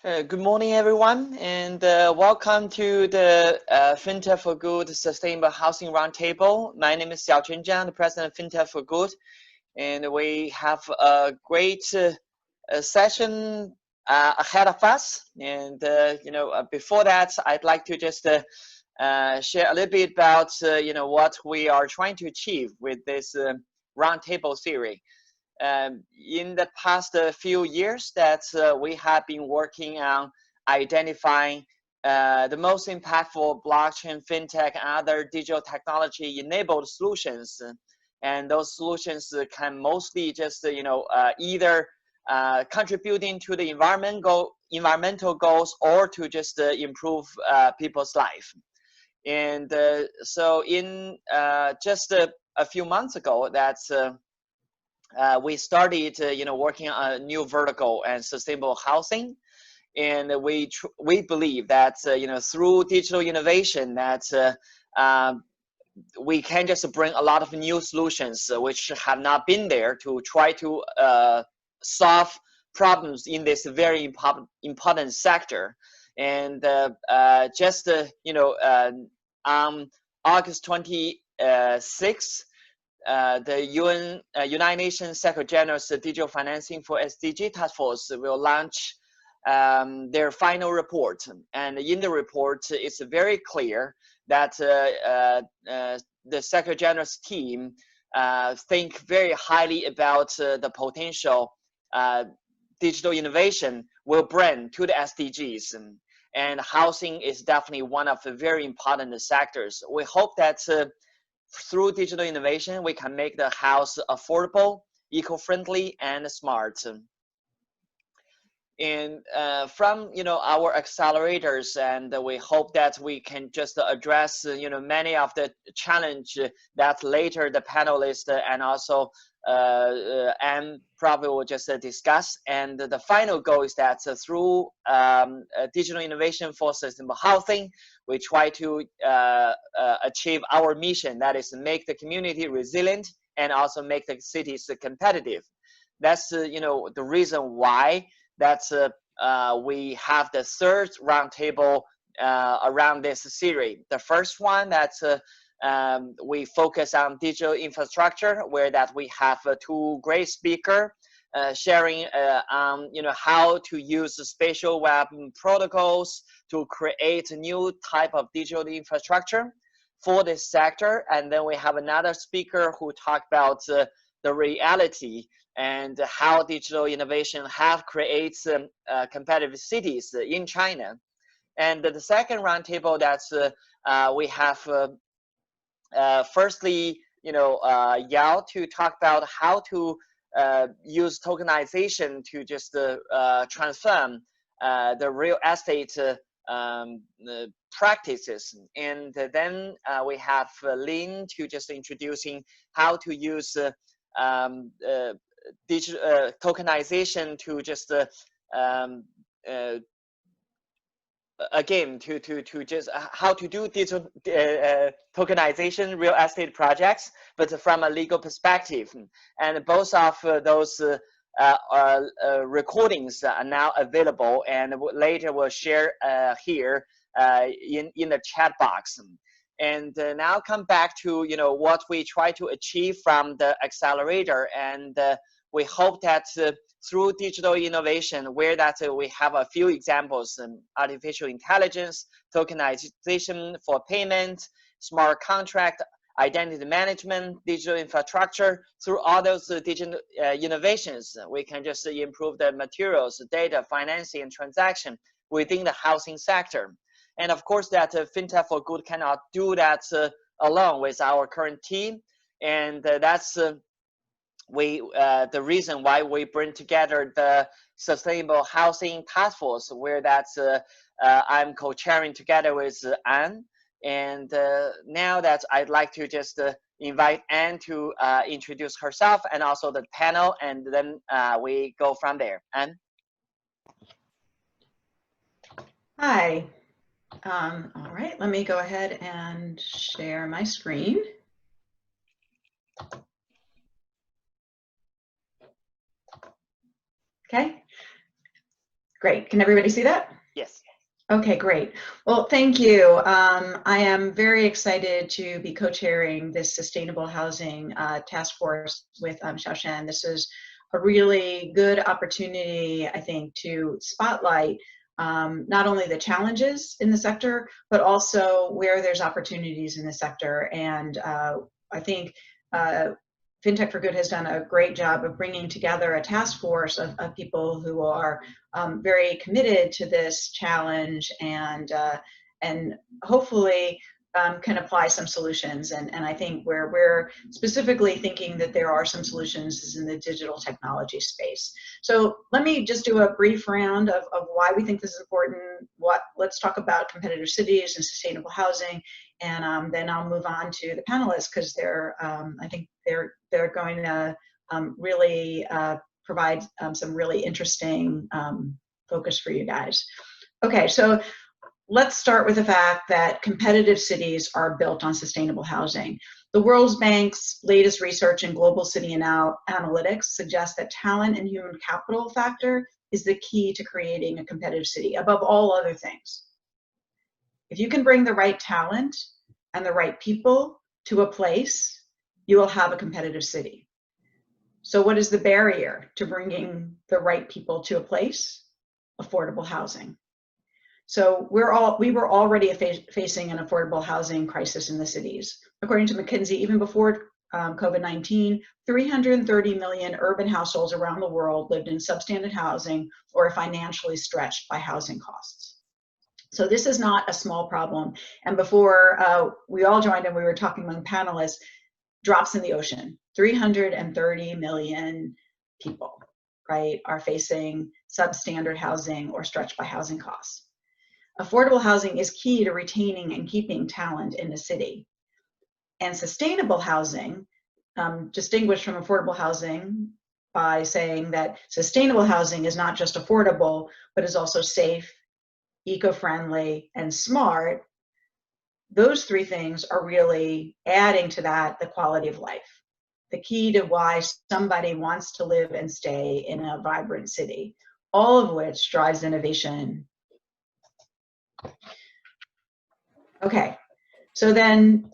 Good morning, everyone, and welcome to the FinTech4Good Sustainable Housing Roundtable. My name is Xiaochun Zhang, the president of FinTech4Good, and we have a great session ahead of us. And before that, I'd like to just share a little bit about what we are trying to achieve with this roundtable series. In the past few years that we have been working on identifying the most impactful blockchain, fintech, and other digital technology enabled solutions. And those solutions can mostly just, either contributing to the environmental goals or to just improve people's life. And so in just a few months ago, that's we started, working on a new vertical and sustainable housing, and we believe that through digital innovation that we can just bring a lot of new solutions which have not been there to try to solve problems in this very important sector. And on August 26th. The United Nations Secretary General's Digital Financing for SDG Task Force will launch their final report. And in the report, it's very clear that the Secretary General's team think very highly about the potential digital innovation will bring to the SDGs. And housing is definitely one of the very important sectors. We hope that through digital innovation, we can make the house affordable, eco-friendly, and smart. And from our accelerators, and we hope that we can just address many of the challenge that later the panelists and also Anne probably will just discuss. And the final goal is that through digital innovation for sustainable housing, we try to achieve our mission, that is make the community resilient and also make the cities competitive. That's the reason why we have the third roundtable around this series. The first one we focus on digital infrastructure, where that we have two great speakers sharing on how to use the spatial web protocols to create a new type of digital infrastructure for this sector. And then we have another speaker who talked about the reality and how digital innovation have created competitive cities in China. And the second roundtable we have firstly, Yao to talk about how to use tokenization to just transform the real estate practices. And then we have Lin to just introducing how to use digital tokenization to just again to just how to do digital tokenization real estate projects, but from a legal perspective. And both of those recordings are now available, and later we'll share here in the chat box. And now come back to what we try to achieve from the accelerator, and we hope that through digital innovation, where we have a few examples: artificial intelligence, tokenization for payment, smart contract, identity management, digital infrastructure. Through all those digital innovations, we can just improve the materials, data, financing, and transaction within the housing sector. And of course, that FinTech4Good cannot do that alone with our current team, and that's the reason why we bring together the Sustainable Housing Task Force, where I'm co-chairing together with Anne. And now that I'd like to just invite Anne to introduce herself and also the panel, and then we go from there. Anne? Hi. All right, let me go ahead and share my screen. Okay, Great. Can everybody see that? Yes. Okay, great. Well, thank you. I am very excited to be co-chairing this Sustainable Housing Task Force with Xiaoshan. This is a really good opportunity, I think, to spotlight not only the challenges in the sector, but also where there's opportunities in the sector. And I think FinTech4Good has done a great job of bringing together a task force of people who are very committed to this challenge and hopefully can apply some solutions. And I think where we're specifically thinking that there are some solutions is in the digital technology space. So let me just do a brief round of why we think this is important. Let's talk about competitive cities and sustainable housing, and then I'll move on to the panelists because I think they're going to really provide some really interesting focus for you guys. Okay, so let's start with the fact that competitive cities are built on sustainable housing. The World Bank's latest research in global city analytics suggests that talent and human capital factor is the key to creating a competitive city above all other things. If you can bring the right talent and the right people to a place, you will have a competitive city. So what is the barrier to bringing the right people to a place? Affordable housing. So we were already facing an affordable housing crisis in the cities. According to McKinsey, even before COVID-19, 330 million urban households around the world lived in substandard housing or are financially stretched by housing costs. So this is not a small problem. And before we all joined and we were talking among panelists, drops in the ocean. 330 million people, right, are facing substandard housing or stretched by housing costs. Affordable housing is key to retaining and keeping talent in the city. And sustainable housing, distinguished from affordable housing by saying that sustainable housing is not just affordable, but is also safe, eco-friendly, and smart. Those three things are really adding to that the quality of life, the key to why somebody wants to live and stay in a vibrant city, all of which drives innovation. Okay, so then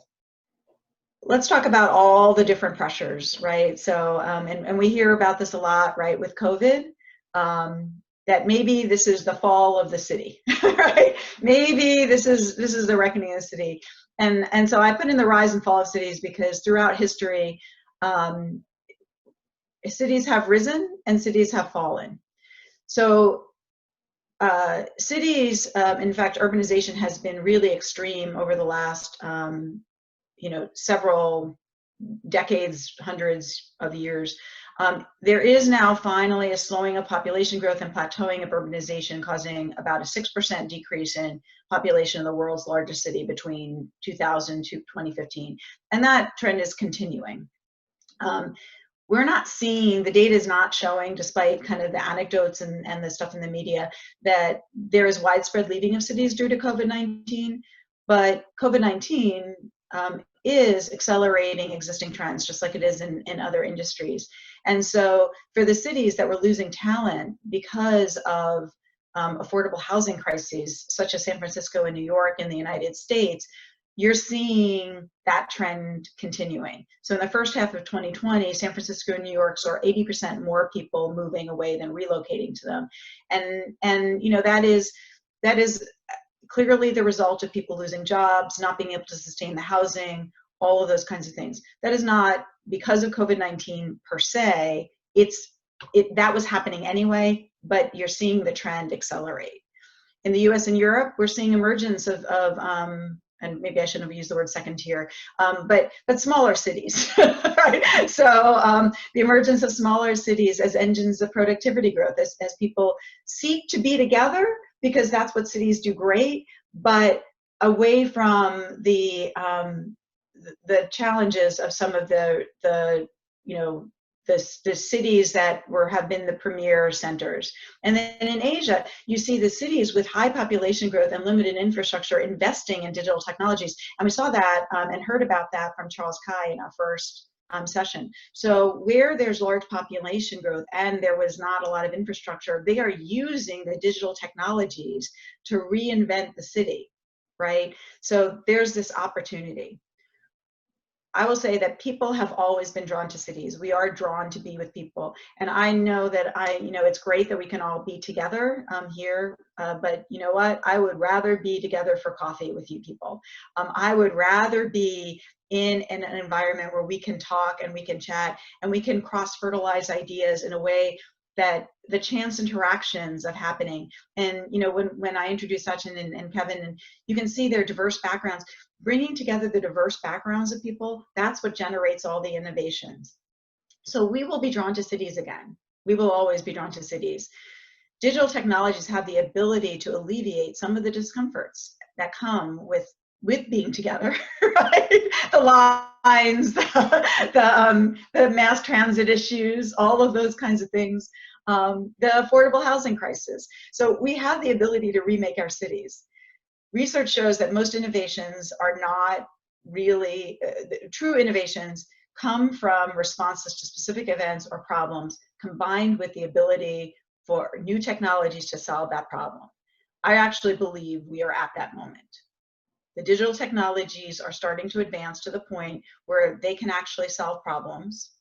let's talk about all the different pressures, right? So, and we hear about this a lot, right, with COVID, that maybe this is the fall of the city, right? Maybe this is the reckoning of the city. And so I put in the rise and fall of cities because throughout history, cities have risen and cities have fallen. So cities, in fact, urbanization has been really extreme over the last, several decades, hundreds of years. There is now finally a slowing of population growth and plateauing of urbanization, causing about a 6% decrease in population in the world's largest city between 2000 to 2015. And that trend is continuing. We're not seeing, the data is not showing, despite kind of the anecdotes and the stuff in the media, that there is widespread leaving of cities due to COVID-19, but COVID-19 is accelerating existing trends, just like it is in other industries. And so for the cities that were losing talent because of affordable housing crises, such as San Francisco and New York in the United States, you're seeing that trend continuing. So in the first half of 2020, San Francisco and New York saw 80% more people moving away than relocating to them. And that is clearly the result of people losing jobs, not being able to sustain the housing, all of those kinds of things. That is not because of COVID-19 per se. That was happening anyway, but you're seeing the trend accelerate. In the US and Europe, we're seeing emergence of and maybe I shouldn't have used the word second tier, but smaller cities, right? So the emergence of smaller cities as engines of productivity growth, as people seek to be together, because that's what cities do great, but away from the challenges of some of the cities that have been the premier centers. And then in Asia, you see the cities with high population growth and limited infrastructure investing in digital technologies. And we saw that and heard about that from Charles Kai in our first session. So where there's large population growth and there was not a lot of infrastructure, they are using the digital technologies to reinvent the city, right? So there's this opportunity. I will say that people have always been drawn to cities. We are drawn to be with people. And I know that it's great that we can all be together here, but you know what? I would rather be together for coffee with you people. I would rather be in an environment where we can talk and we can chat and we can cross-fertilize ideas in a way that the chance interactions of happening. And when I introduced Sachin and Kevin, and you can see their diverse backgrounds, bringing together the diverse backgrounds of people, that's what generates all the innovations. So we will be drawn to cities again. We will always be drawn to cities. Digital technologies have the ability to alleviate some of the discomforts that come with being together, right? The lines, the mass transit issues, all of those kinds of things, the affordable housing crisis. So we have the ability to remake our cities. Research shows that most innovations are not really, true innovations come from responses to specific events or problems combined with the ability for new technologies to solve that problem. I actually believe we are at that moment. The digital technologies are starting to advance to the point where they can actually solve problems.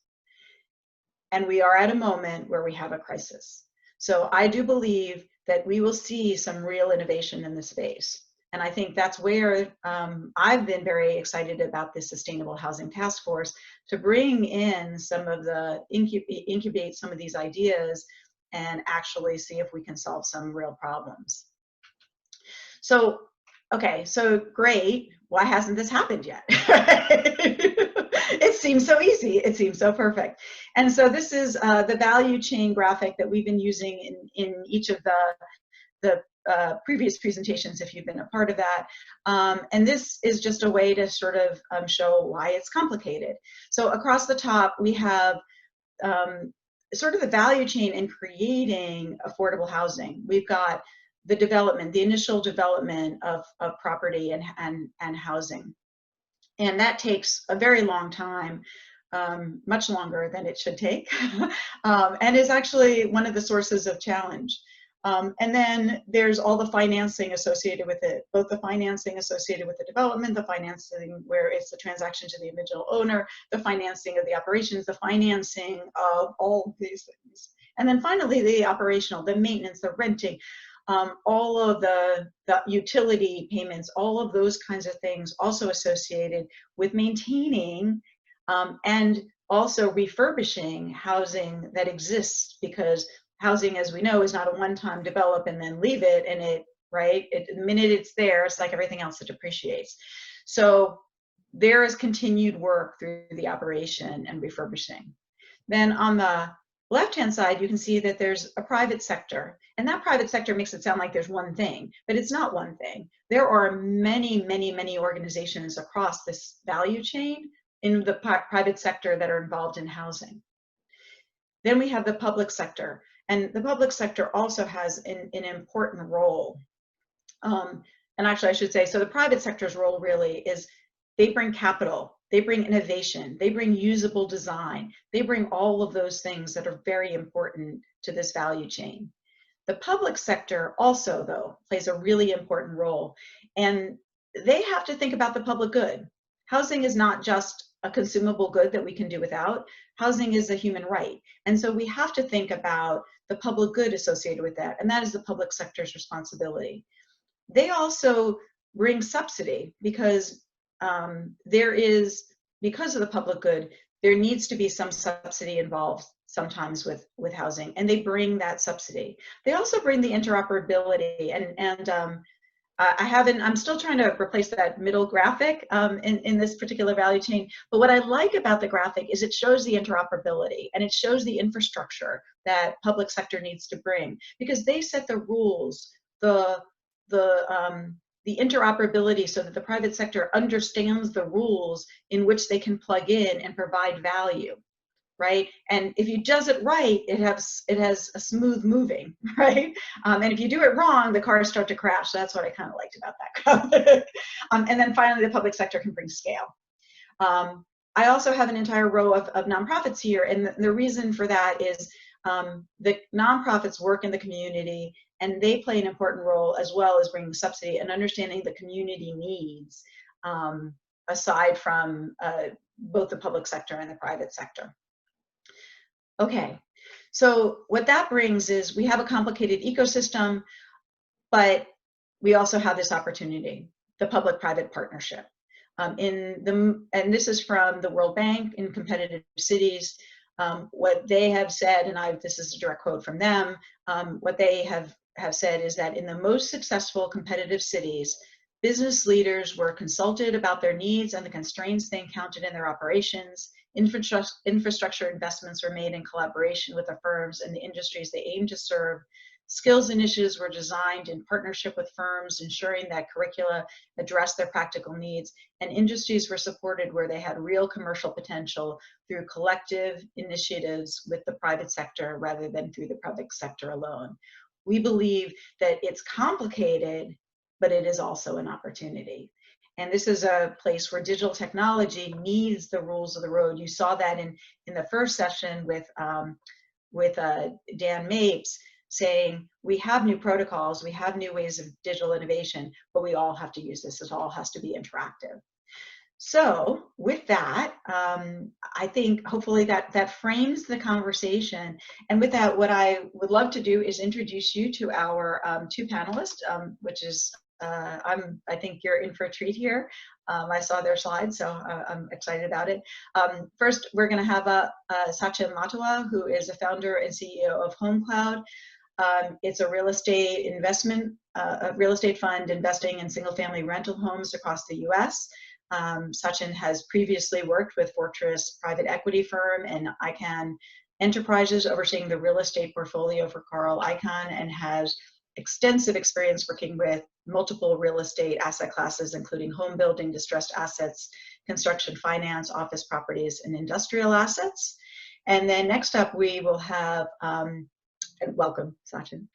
And we are at a moment where we have a crisis. So I do believe that we will see some real innovation in this space. And I think that's where I've been very excited about this Sustainable Housing Task Force to bring in some of the, incubate some of these ideas and actually see if we can solve some real problems. So, okay, so great. Why hasn't this happened yet? It seems so easy. It seems so perfect. And so this is the value chain graphic that we've been using in each of the previous presentations, if you've been a part of that. And this is just a way to sort of show why it's complicated. So across the top, we have sort of the value chain in creating affordable housing. We've got the development, the initial development of property and housing. And that takes a very long time, much longer than it should take, and is actually one of the sources of challenge. And then there's all the financing associated with it, both the financing associated with the development, the financing where it's the transaction to the individual owner, the financing of the operations, the financing of all of these things. And then finally, the operational, the maintenance, the renting, all of the utility payments, all of those kinds of things also associated with maintaining and also refurbishing housing that exists, because housing, as we know, is not a one-time develop and then leave it, and the minute it's there, it's like everything else, it depreciates. So there is continued work through the operation and refurbishing. Then on the left-hand side, you can see that there's a private sector, and that private sector makes it sound like there's one thing, but it's not one thing. There are many, many, many organizations across this value chain in the private sector that are involved in housing. Then we have the public sector, and the public sector also has an important role. And actually, I should say, so the private sector's role really is they bring capital, they bring innovation, they bring usable design, they bring all of those things that are very important to this value chain. The public sector also, though, plays a really important role, and they have to think about the public good. Housing is not just a consumable good that we can do without. Housing is a human right. And so we have to think about the public good associated with that, and that is the public sector's responsibility. They also bring subsidy because because of the public good, there needs to be some subsidy involved sometimes with housing, and they bring that subsidy. They also bring the interoperability, and I'm still trying to replace that middle graphic in this particular value chain, but what I like about the graphic is it shows the interoperability, and it shows the infrastructure that public sector needs to bring, because they set the rules, the interoperability, so that the private sector understands the rules in which they can plug in and provide value, right? And if it does it right, it has a smooth moving, right? And if you do it wrong, the cars start to crash. So that's what I kind of liked about that graphic. And then finally, the public sector can bring scale. I also have an entire row of nonprofits here, and the reason for that is the nonprofits work in the community, and they play an important role as well as bringing subsidy and understanding the community needs, aside from both the public sector and the private sector. Okay, so what that brings is we have a complicated ecosystem, but we also have this opportunity, the public-private partnership. And this is from the World Bank in Competitive Cities. What they have said, and this is a direct quote from them, what they have said is that in the most successful competitive cities, business leaders were consulted about their needs and the constraints they encountered in their operations. Infrastructure investments were made in collaboration with the firms and the industries they aim to serve. Skills initiatives were designed in partnership with firms, ensuring that curricula addressed their practical needs, and industries were supported where they had real commercial potential through collective initiatives with the private sector rather than through the public sector alone. We believe that it's complicated, but it is also an opportunity. And this is a place where digital technology needs the rules of the road. You saw that in the first session with Dan Mapes, saying we have new protocols, we have new ways of digital innovation, but we all have to use this. It all has to be interactive. So with that, I think hopefully that frames the conversation. And with that, what I would love to do is introduce you to our two panelists, which is, I think you're in for a treat here. I saw their slides, so I'm excited about it. First, we're going to have Sachin Matawa, who is a founder and CEO of HomeCloud. It's a real estate fund investing in single-family rental homes across the U.S. Sachin has previously worked with Fortress private equity firm and Icahn Enterprises, overseeing the real estate portfolio for Carl Icahn, and has extensive experience working with multiple real estate asset classes, including home building, distressed assets, construction finance, office properties, and industrial assets. And then next up, we will have welcome, Sachin.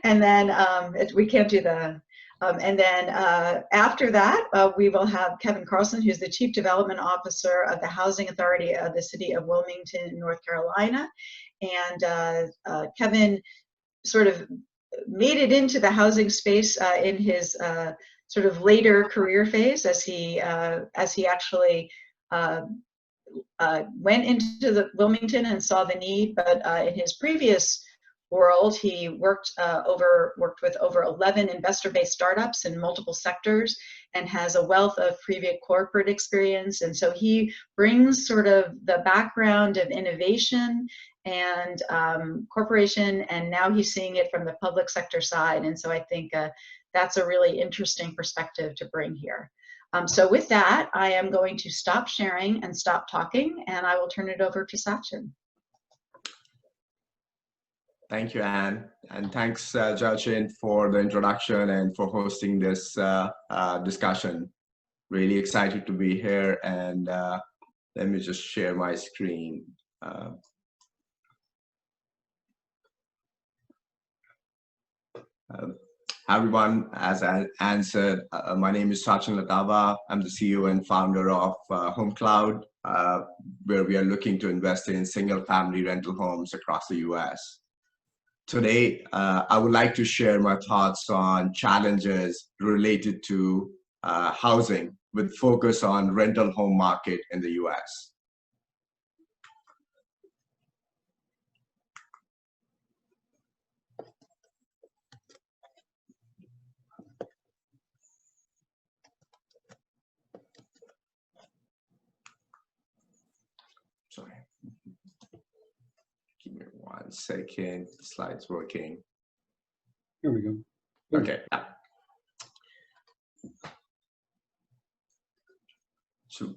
And then we can't do the, and then after that, we will have Kevin Carlson, who's the Chief Development Officer of the Housing Authority of the City of Wilmington, North Carolina. And Kevin sort of made it into the housing space in his sort of later career phase as he actually went into the Wilmington and saw the need, but in his previous world, he worked with over 11 investor-based startups in multiple sectors and has a wealth of previous corporate experience. And so he brings sort of the background of innovation and corporation, and now he's seeing it from the public sector side. And so I think that's a really interesting perspective to bring here. So with that, I am going to stop sharing and stop talking, and I will turn it over to Sachin. Thank you, Anne. And thanks, Jachin, for the introduction and for hosting this discussion. Really excited to be here. And let me just share my screen. Hi everyone, as Anne said, my name is Sachin Latava. I'm the CEO and founder of HomeCloud, where we are looking to invest in single-family rental homes across the US. Today, I would like to share my thoughts on challenges related to housing with focus on rental home market in the US. Sorry. Give me 1 second. The slide's working. Here we go. Okay. So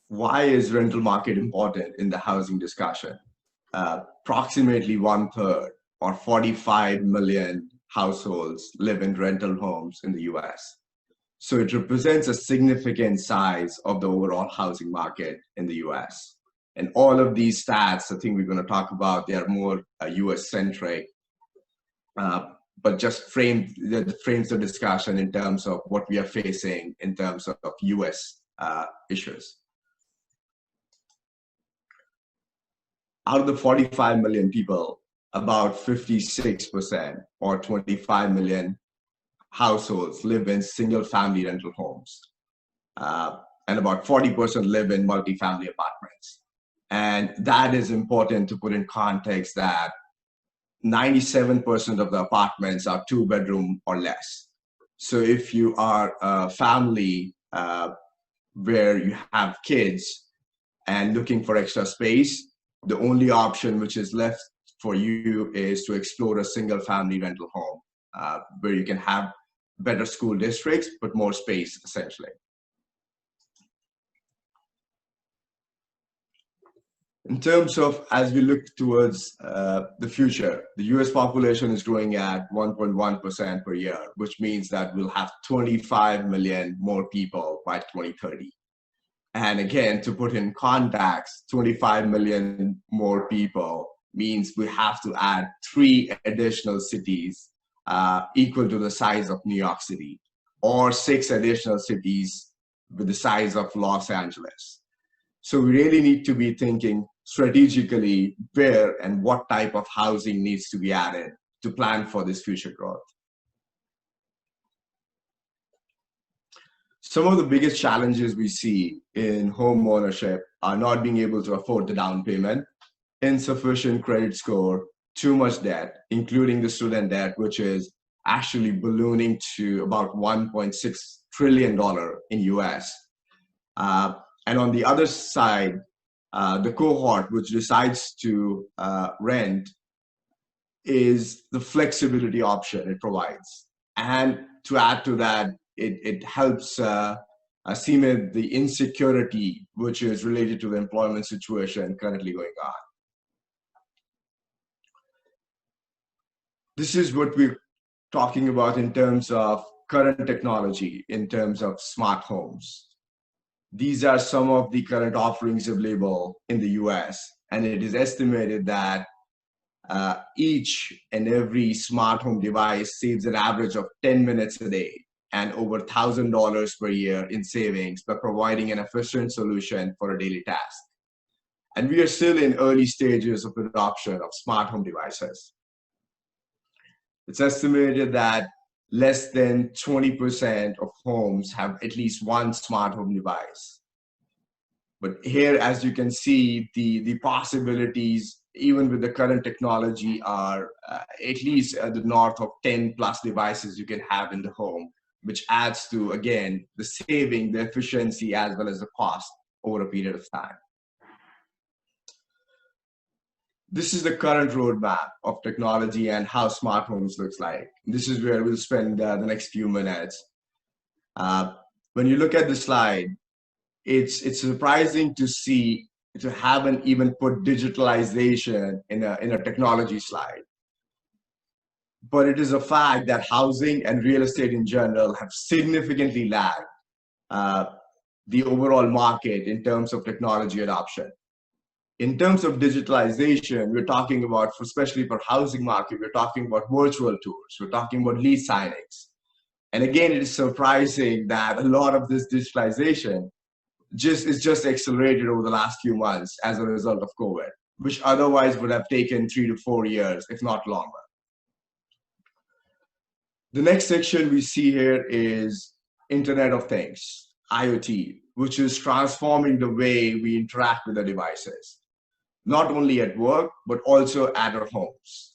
why is rental market important in the housing discussion? Approximately 1/3 or 45 million households live in rental homes in the US. So it represents a significant size of the overall housing market in the US. And all of these stats, I think we're going to talk about, they are more US centric, but just frames the discussion in terms of what we are facing in terms of US issues. Out of the 45 million people, about 56% or 25 million households live in single-family rental homes. And about 40% live in multi-family apartments. And that is important to put in context that 97% of the apartments are 2-bedroom or less. So if you are a family where you have kids and looking for extra space, the only option which is left for you is to explore a single family rental home where you can have better school districts, but more space essentially. In terms of, as we look towards the future, the US population is growing at 1.1% per year, which means that we'll have 25 million more people by 2030. And again, to put in context, 25 million more people means we have to add 3 additional cities equal to the size of New York City, or 6 additional cities with the size of Los Angeles. So we really need to be thinking strategically where and what type of housing needs to be added to plan for this future growth. Some of the biggest challenges we see in home ownership are not being able to afford the down payment, insufficient credit score, too much debt, including the student debt, which is actually ballooning to about $1.6 trillion in US. And on the other side, the cohort which decides to rent is the flexibility option it provides. And to add to that, it helps cement the insecurity which is related to the employment situation currently going on. This is what we're talking about in terms of current technology, in terms of smart homes. These are some of the current offerings available in the US, and it is estimated that each and every smart home device saves an average of 10 minutes a day and over $1,000 per year in savings by providing an efficient solution for a daily task. And we are still in early stages of adoption of smart home devices. It's estimated that less than 20% of homes have at least one smart home device. But here, as you can see, the possibilities, even with the current technology, are at least at the north of 10 plus devices you can have in the home, which adds to, again, the saving, the efficiency, as well as the cost over a period of time. This is the current roadmap of technology and how smart homes looks like. This is where we'll spend the next few minutes. When you look at the slide, it's surprising to see, to haven't even put digitalization in a technology slide. But it is a fact that housing and real estate in general have significantly lagged the overall market in terms of technology adoption. In terms of digitalization, we're talking about, especially for housing market, we're talking about virtual tours, we're talking about lead signings. And again, it is surprising that a lot of this digitalization is just accelerated over the last few months as a result of COVID, which otherwise would have taken 3 to 4 years, if not longer. The next section we see here is Internet of Things, IoT, which is transforming the way we interact with the devices, not only at work, but also at our homes.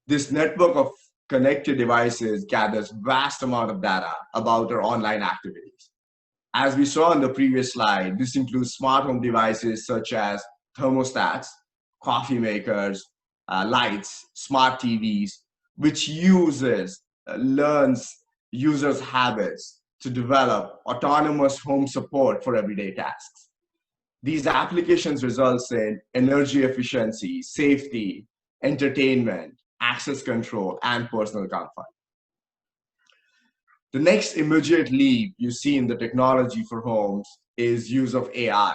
This network of connected devices gathers vast amount of data about our online activities. As we saw in the previous slide, this includes smart home devices such as thermostats, coffee makers, lights, smart TVs, which learns users' habits to develop autonomous home support for everyday tasks. These applications result in energy efficiency, safety, entertainment, access control, and personal comfort. The next immediate leap you see in the technology for homes is use of AI.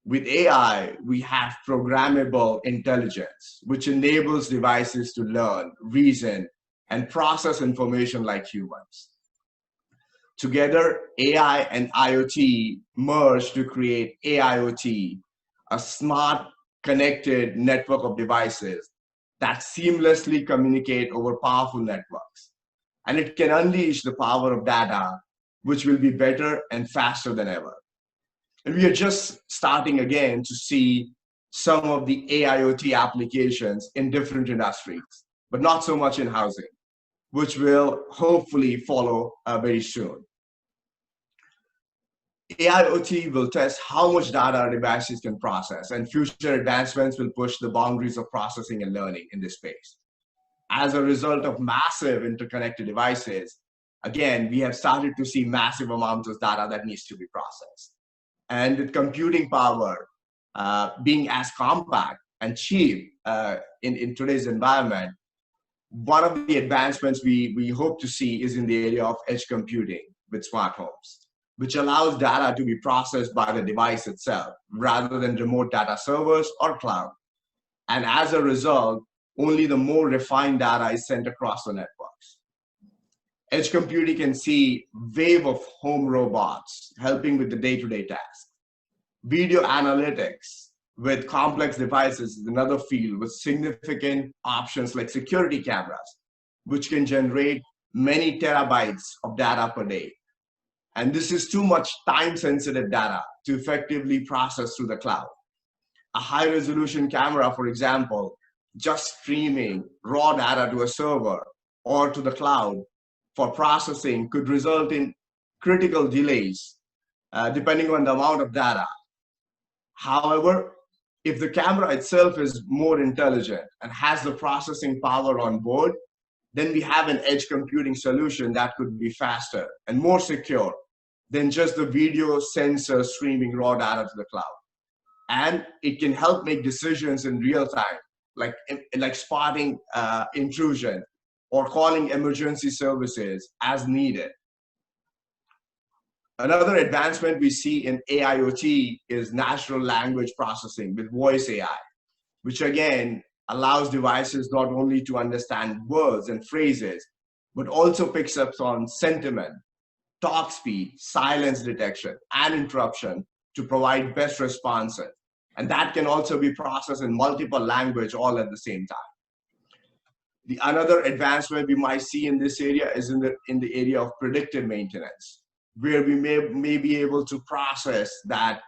With AI, we have programmable intelligence, which enables devices to learn, reason, and process information like humans. Together, AI and IoT merge to create AIoT, a smart, connected network of devices that seamlessly communicate over powerful networks. And it can unleash the power of data, which will be better and faster than ever. And we are just starting again to see some of the AIoT applications in different industries, but not so much in housing, which will hopefully follow very soon. AIoT will test how much data our devices can process, and future advancements will push the boundaries of processing and learning in this space. As a result of massive interconnected devices, again, we have started to see massive amounts of data that needs to be processed. And with computing power being as compact and cheap in today's environment, one of the advancements we hope to see is in the area of edge computing with smart homes, which allows data to be processed by the device itself rather than remote data servers or cloud. And as a result, only the more refined data is sent across the networks. Edge computing can see wave of home robots helping with the day-to-day tasks. Video analytics with complex devices is another field with significant options like security cameras, which can generate many terabytes of data per day. And this is too much time-sensitive data to effectively process through the cloud. A high-resolution camera, for example, just streaming raw data to a server or to the cloud for processing could result in critical delays depending on the amount of data. However, if the camera itself is more intelligent and has the processing power on board, then we have an edge computing solution that could be faster and more secure than just the video sensor streaming raw data to the cloud. And it can help make decisions in real time, like spotting intrusion or calling emergency services as needed. Another advancement we see in AIoT is natural language processing with voice AI, which again allows devices not only to understand words and phrases, but also picks up on sentiment, talk speed, silence detection, and interruption to provide best responses. And that can also be processed in multiple languages all at the same time. Another advancement we might see in this area is in the area of predictive maintenance, where we may be able to process that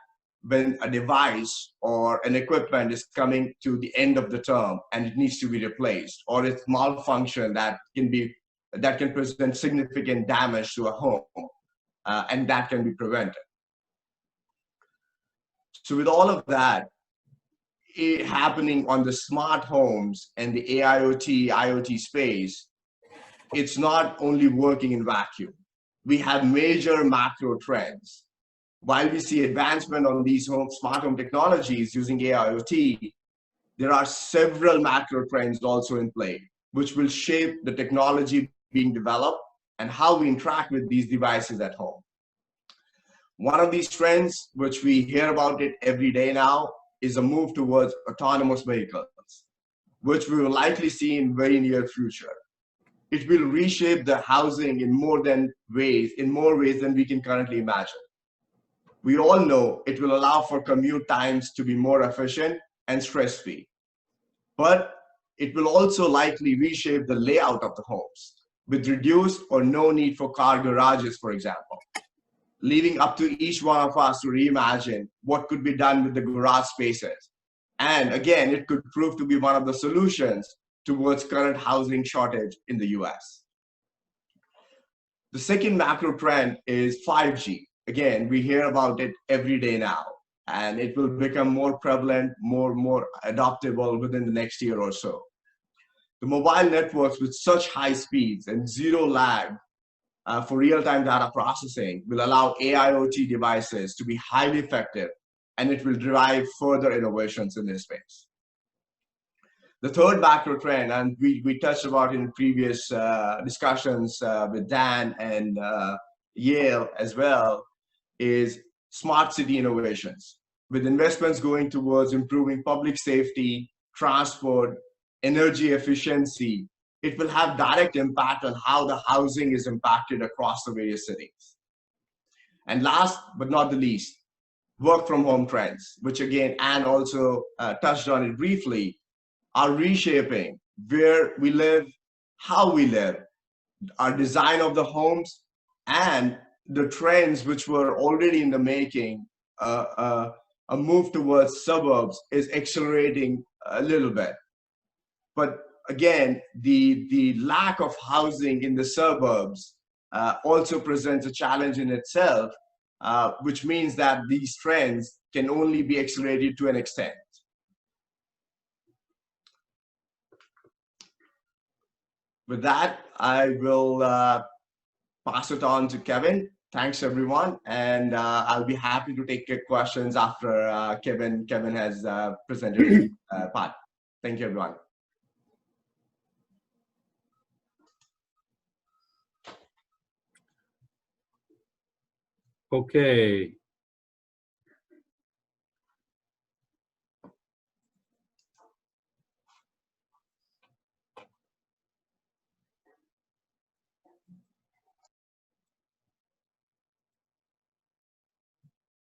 when a device or an equipment is coming to the end of the term and it needs to be replaced, or it's malfunction that can present significant damage to a home, and that can be prevented. So with all of that happening on the smart homes and the AIoT, IoT space, it's not only working in vacuum. We have major macro trends. While we see advancement on these smart home technologies using AIoT, there are several macro trends also in play, which will shape the technology being developed and how we interact with these devices at home. One of these trends, which we hear about it every day now, is a move towards autonomous vehicles, which we will likely see in very near future. It will reshape the housing in more ways than we can currently imagine. We all know it will allow for commute times to be more efficient and stress-free, but it will also likely reshape the layout of the homes with reduced or no need for car garages, for example, leaving up to each one of us to reimagine what could be done with the garage spaces. And again, it could prove to be one of the solutions towards current housing shortage in the US. The second macro trend is 5G. Again, we hear about it every day now, and it will become more prevalent, more adoptable within the next year or so. The mobile networks with such high speeds and zero lag for real-time data processing will allow AIoT devices to be highly effective, and it will drive further innovations in this space. The third macro trend, and we touched about in previous discussions with Dan and Yale as well, is smart city innovations, with investments going towards improving public safety, transport, energy efficiency. It will have direct impact on how the housing is impacted across the various cities. And last but not the least, work from home trends, which again, Anne also touched on it briefly, are reshaping where we live, how we live, our design of the homes, and the trends which were already in the making. A move towards suburbs is accelerating a little bit. But again, the lack of housing in the suburbs also presents a challenge in itself, which means that these trends can only be accelerated to an extent. With that, I will pass it on to Kevin. Thanks, everyone. And I'll be happy to take your questions after Kevin has presented his part. Thank you, everyone. Okay.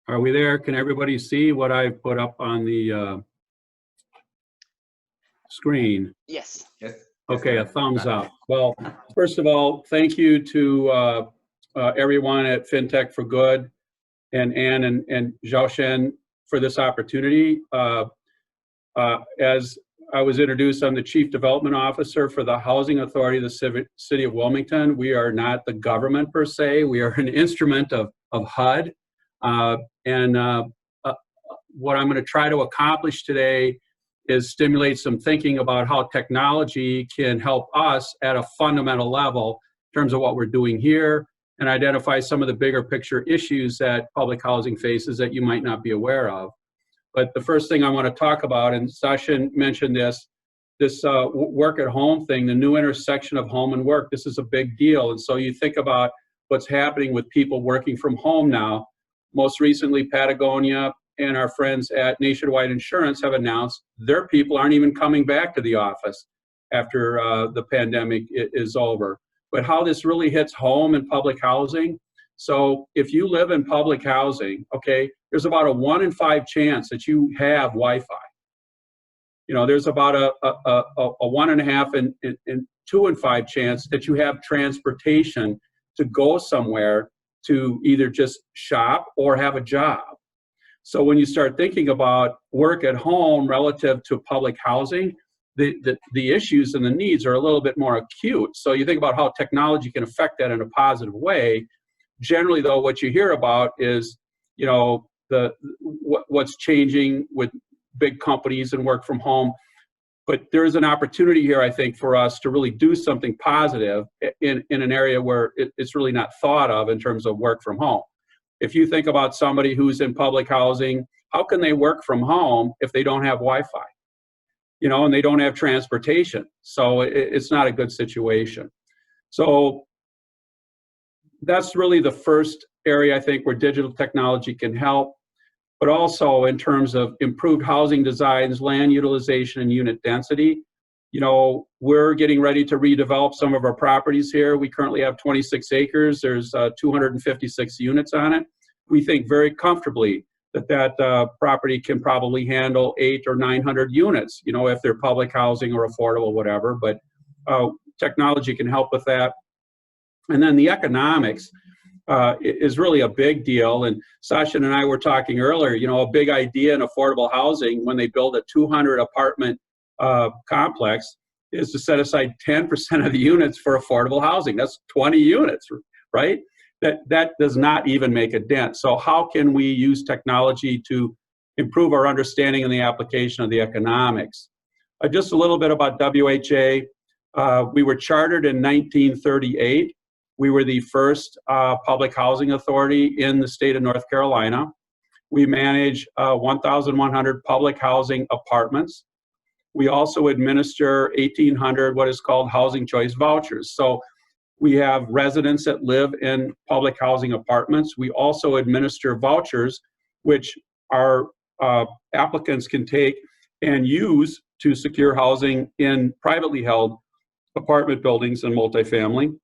Are we there? Can everybody see what I've put up on the screen? Yes. Yes. Okay, a thumbs up. Well, first of all, thank you to everyone at FinTech4Good and Anne and Xiaoshen for this opportunity. As I was introduced, I'm the Chief Development Officer for the Housing Authority of the City of Wilmington. We are not the government per se. We are an instrument of HUD. What I'm going to try to accomplish today is stimulate some thinking about how technology can help us at a fundamental level in terms of what we're doing here, and identify some of the bigger picture issues that public housing faces that you might not be aware of. But the first thing I want to talk about, and Sachin mentioned this work at home thing, the new intersection of home and work, this is a big deal. And so you think about what's happening with people working from home now. Most recently, Patagonia and our friends at Nationwide Insurance have announced their people aren't even coming back to the office after the pandemic is over. But how this really hits home and public housing. So if you live in public housing, okay, there's about a 1 in 5 chance that you have Wi-Fi. You know, there's about a 1.5 and 2 in 5 chance that you have transportation to go somewhere to either just shop or have a job. So when you start thinking about work at home relative to public housing, the issues and the needs are a little bit more acute. So you think about how technology can affect that in a positive way. Generally, though, what you hear about is, you know, what's changing with big companies and work from home. But there's an opportunity here, I think, for us to really do something positive in an area where it's really not thought of in terms of work from home. If you think about somebody who's in public housing, how can they work from home if they don't have Wi-Fi? You know, and they don't have transportation. So it's not a good situation. So that's really the first area, I think, where digital technology can help, but also in terms of improved housing designs, land utilization, and unit density. You know, we're getting ready to redevelop some of our properties here. We currently have 26 acres. There's 256 units on it. We think very comfortably that property can probably handle 800 or 900 units, you know, if they're public housing or affordable, whatever, but technology can help with that. And then the economics is really a big deal. And Sachin and I were talking earlier, you know, a big idea in affordable housing when they build a 200 apartment complex is to set aside 10% of the units for affordable housing. That's 20 units, right? That does not even make a dent. So how can we use technology to improve our understanding and the application of the economics? Just a little bit about WHA. We were chartered in 1938. We were the first public housing authority in the state of North Carolina. We manage 1,100 public housing apartments. We also administer 1,800 what is called housing choice vouchers. So we have residents that live in public housing apartments. We also administer vouchers, which our applicants can take and use to secure housing in privately held apartment buildings and multifamily.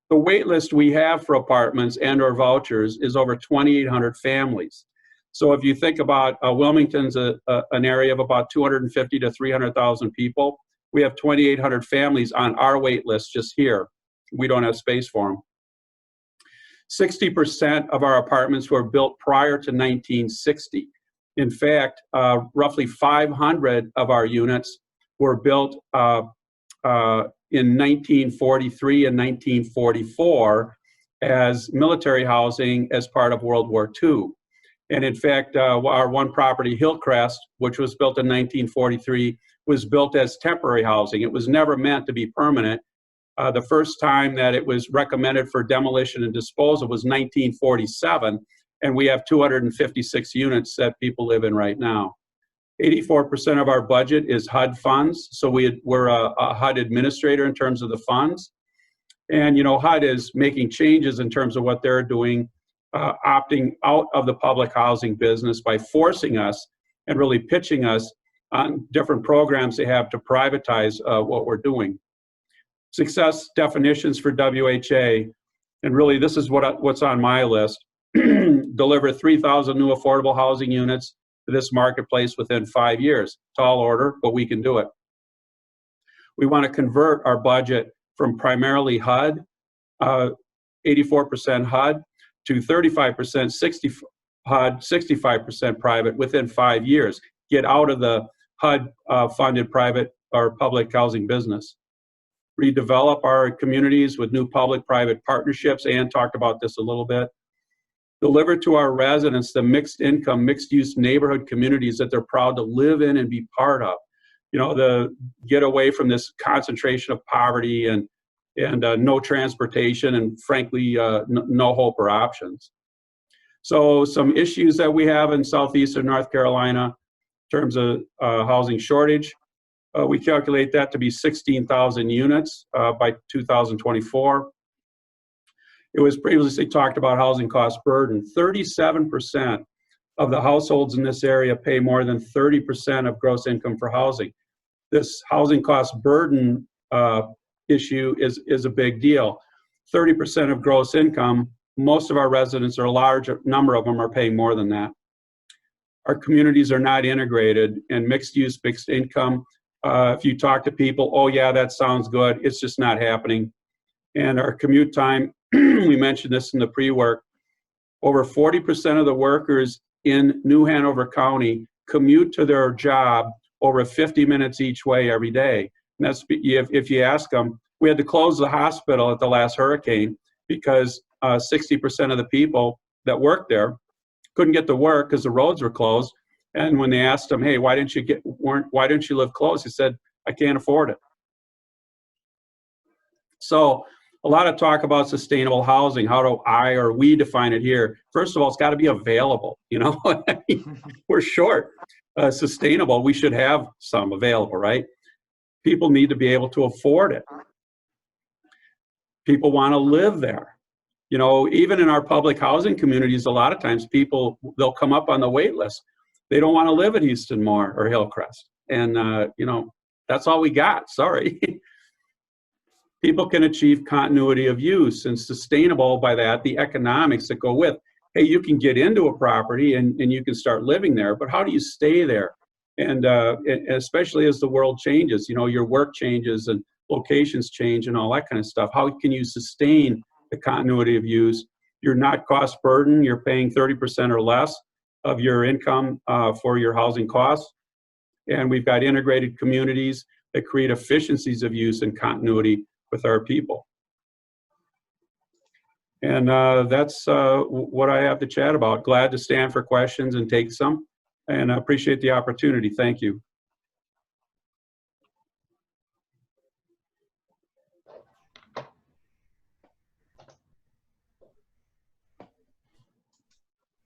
The wait list we have for apartments and or vouchers is over 2,800 families. So if you think about Wilmington's an area of about 250 to 300,000 people, we have 2,800 families on our wait list just here. We don't have space for them. 60% of our apartments were built prior to 1960. In fact, roughly 500 of our units were built in 1943 and 1944 as military housing as part of World War II. And in fact, our one property, Hillcrest, which was built in 1943, was built as temporary housing. It was never meant to be permanent. The first time that it was recommended for demolition and disposal was 1947, and we have 256 units that people live in right now. 84% of our budget is HUD funds, so we're a HUD administrator in terms of the funds. And you know, HUD is making changes in terms of what they're doing, opting out of the public housing business by forcing us and really pitching us on different programs they have to privatize what we're doing. Success definitions for WHA, and really this is what's on my list. Deliver 3,000 new affordable housing units to this marketplace within 5 years. Tall order, but we can do it. We want to convert our budget from primarily HUD, 84% HUD, to 35% 60 HUD, 65% private within 5 years. Get out of the HUD funded private or public housing business. Redevelop our communities with new public-private partnerships. Ann talked about this a little bit. Deliver to our residents the mixed income, mixed use neighborhood communities that they're proud to live in and be part of. You know, get away from this concentration of poverty and no transportation and frankly, no hope or options. So some issues that we have in southeastern North Carolina in terms of housing shortage, we calculate that to be 16,000 units by 2024. It was previously talked about housing cost burden. 37% of the households in this area pay more than 30% of gross income for housing. This housing cost burden issue is a big deal. 30% of gross income, most of our residents, or a large number of them, are paying more than that. Our communities are not integrated, and mixed use, mixed income, if you talk to people, oh yeah, that sounds good, it's just not happening. And our commute time, we mentioned this in the pre-work, over 40% of the workers in New Hanover County commute to their job over 50 minutes each way every day. And that's, if you ask them, we had to close the hospital at the last hurricane because 60% of the people that worked there couldn't get to work because the roads were closed. And when they asked them, hey, why didn't you live close? He said, I can't afford it. So a lot of talk about sustainable housing. How do I or we define it here? First of all, it's got to be available. You know, we're short. Sustainable, we should have some available, right? People need to be able to afford it. People want to live there. You know, even in our public housing communities, a lot of times people, they'll come up on the wait list. They don't want to live at Houston Moore or Hillcrest. And, you know, that's all we got, sorry. People can achieve continuity of use, and sustainable by that, the economics that go with. Hey, you can get into a property and you can start living there, but how do you stay there? And especially as the world changes, you know, your work changes and locations change and all that kind of stuff. How can you sustain the continuity of use? You're not cost burden, you're paying 30% or less of your income for your housing costs. And we've got integrated communities that create efficiencies of use and continuity with our people. And that's what I have to chat about. Glad to stand for questions and take some, and I appreciate the opportunity. Thank you.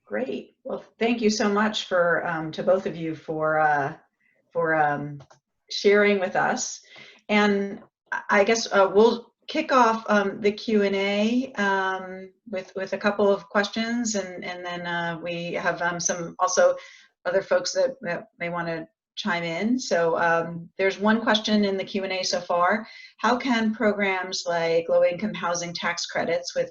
Great. Well, thank you so much for to both of you for sharing with us. And I guess we'll kick off the Q&A with a couple of questions, and then we have some also other folks that may want to chime in. So there's one question in the Q&A so far. How can programs like low-income housing tax credits, which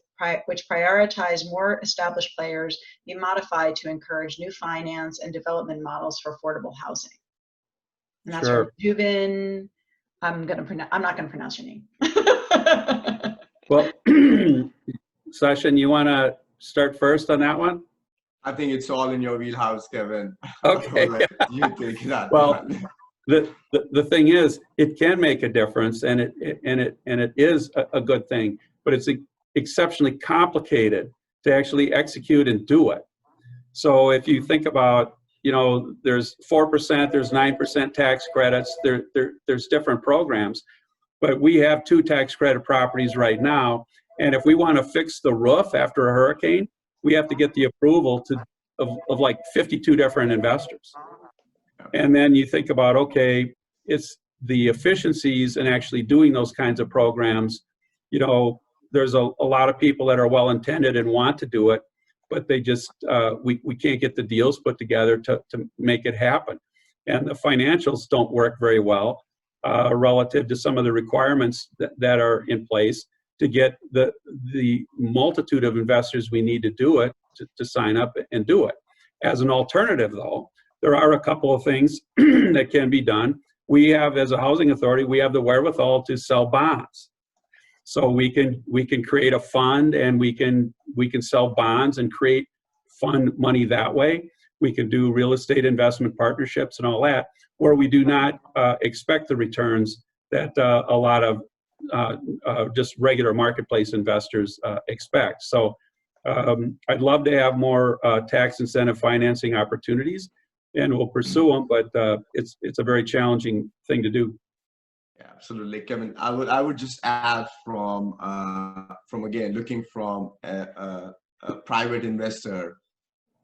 prioritize more established players, be modified to encourage new finance and development models for affordable housing? And that's Sure. from Jubin. I'm not going to pronounce your name. Well, Sachin, you want to start first on that one? I think it's all in your wheelhouse, Kevin. Okay. You take that Well, one. the thing is, it can make a difference, and it is a good thing, but it's exceptionally complicated to actually execute and do it. So if you think about, you know, there's 4%, there's 9% tax credits, there's different programs, but we have 2 tax credit properties right now, and if we want to fix the roof after a hurricane, we have to get the approval of like 52 different investors. And then you think about, okay, it's the efficiencies in actually doing those kinds of programs. You know, there's a lot of people that are well-intended and want to do it, but they just, we can't get the deals put together to make it happen. And the financials don't work very well relative to some of the requirements that are in place to get the multitude of investors we need to do it, to sign up and do it. As an alternative, though, there are a couple of things that can be done. We have, as a housing authority, we have the wherewithal to sell bonds. So we can create a fund, and we can sell bonds and create fund money that way. We can do real estate investment partnerships and all that, where we do not expect the returns that a lot of just regular marketplace investors expect. So I'd love to have more tax incentive financing opportunities, and we'll pursue them, but it's a very challenging thing to do. Yeah, absolutely, Kevin. I would just add from again, looking from a private investor,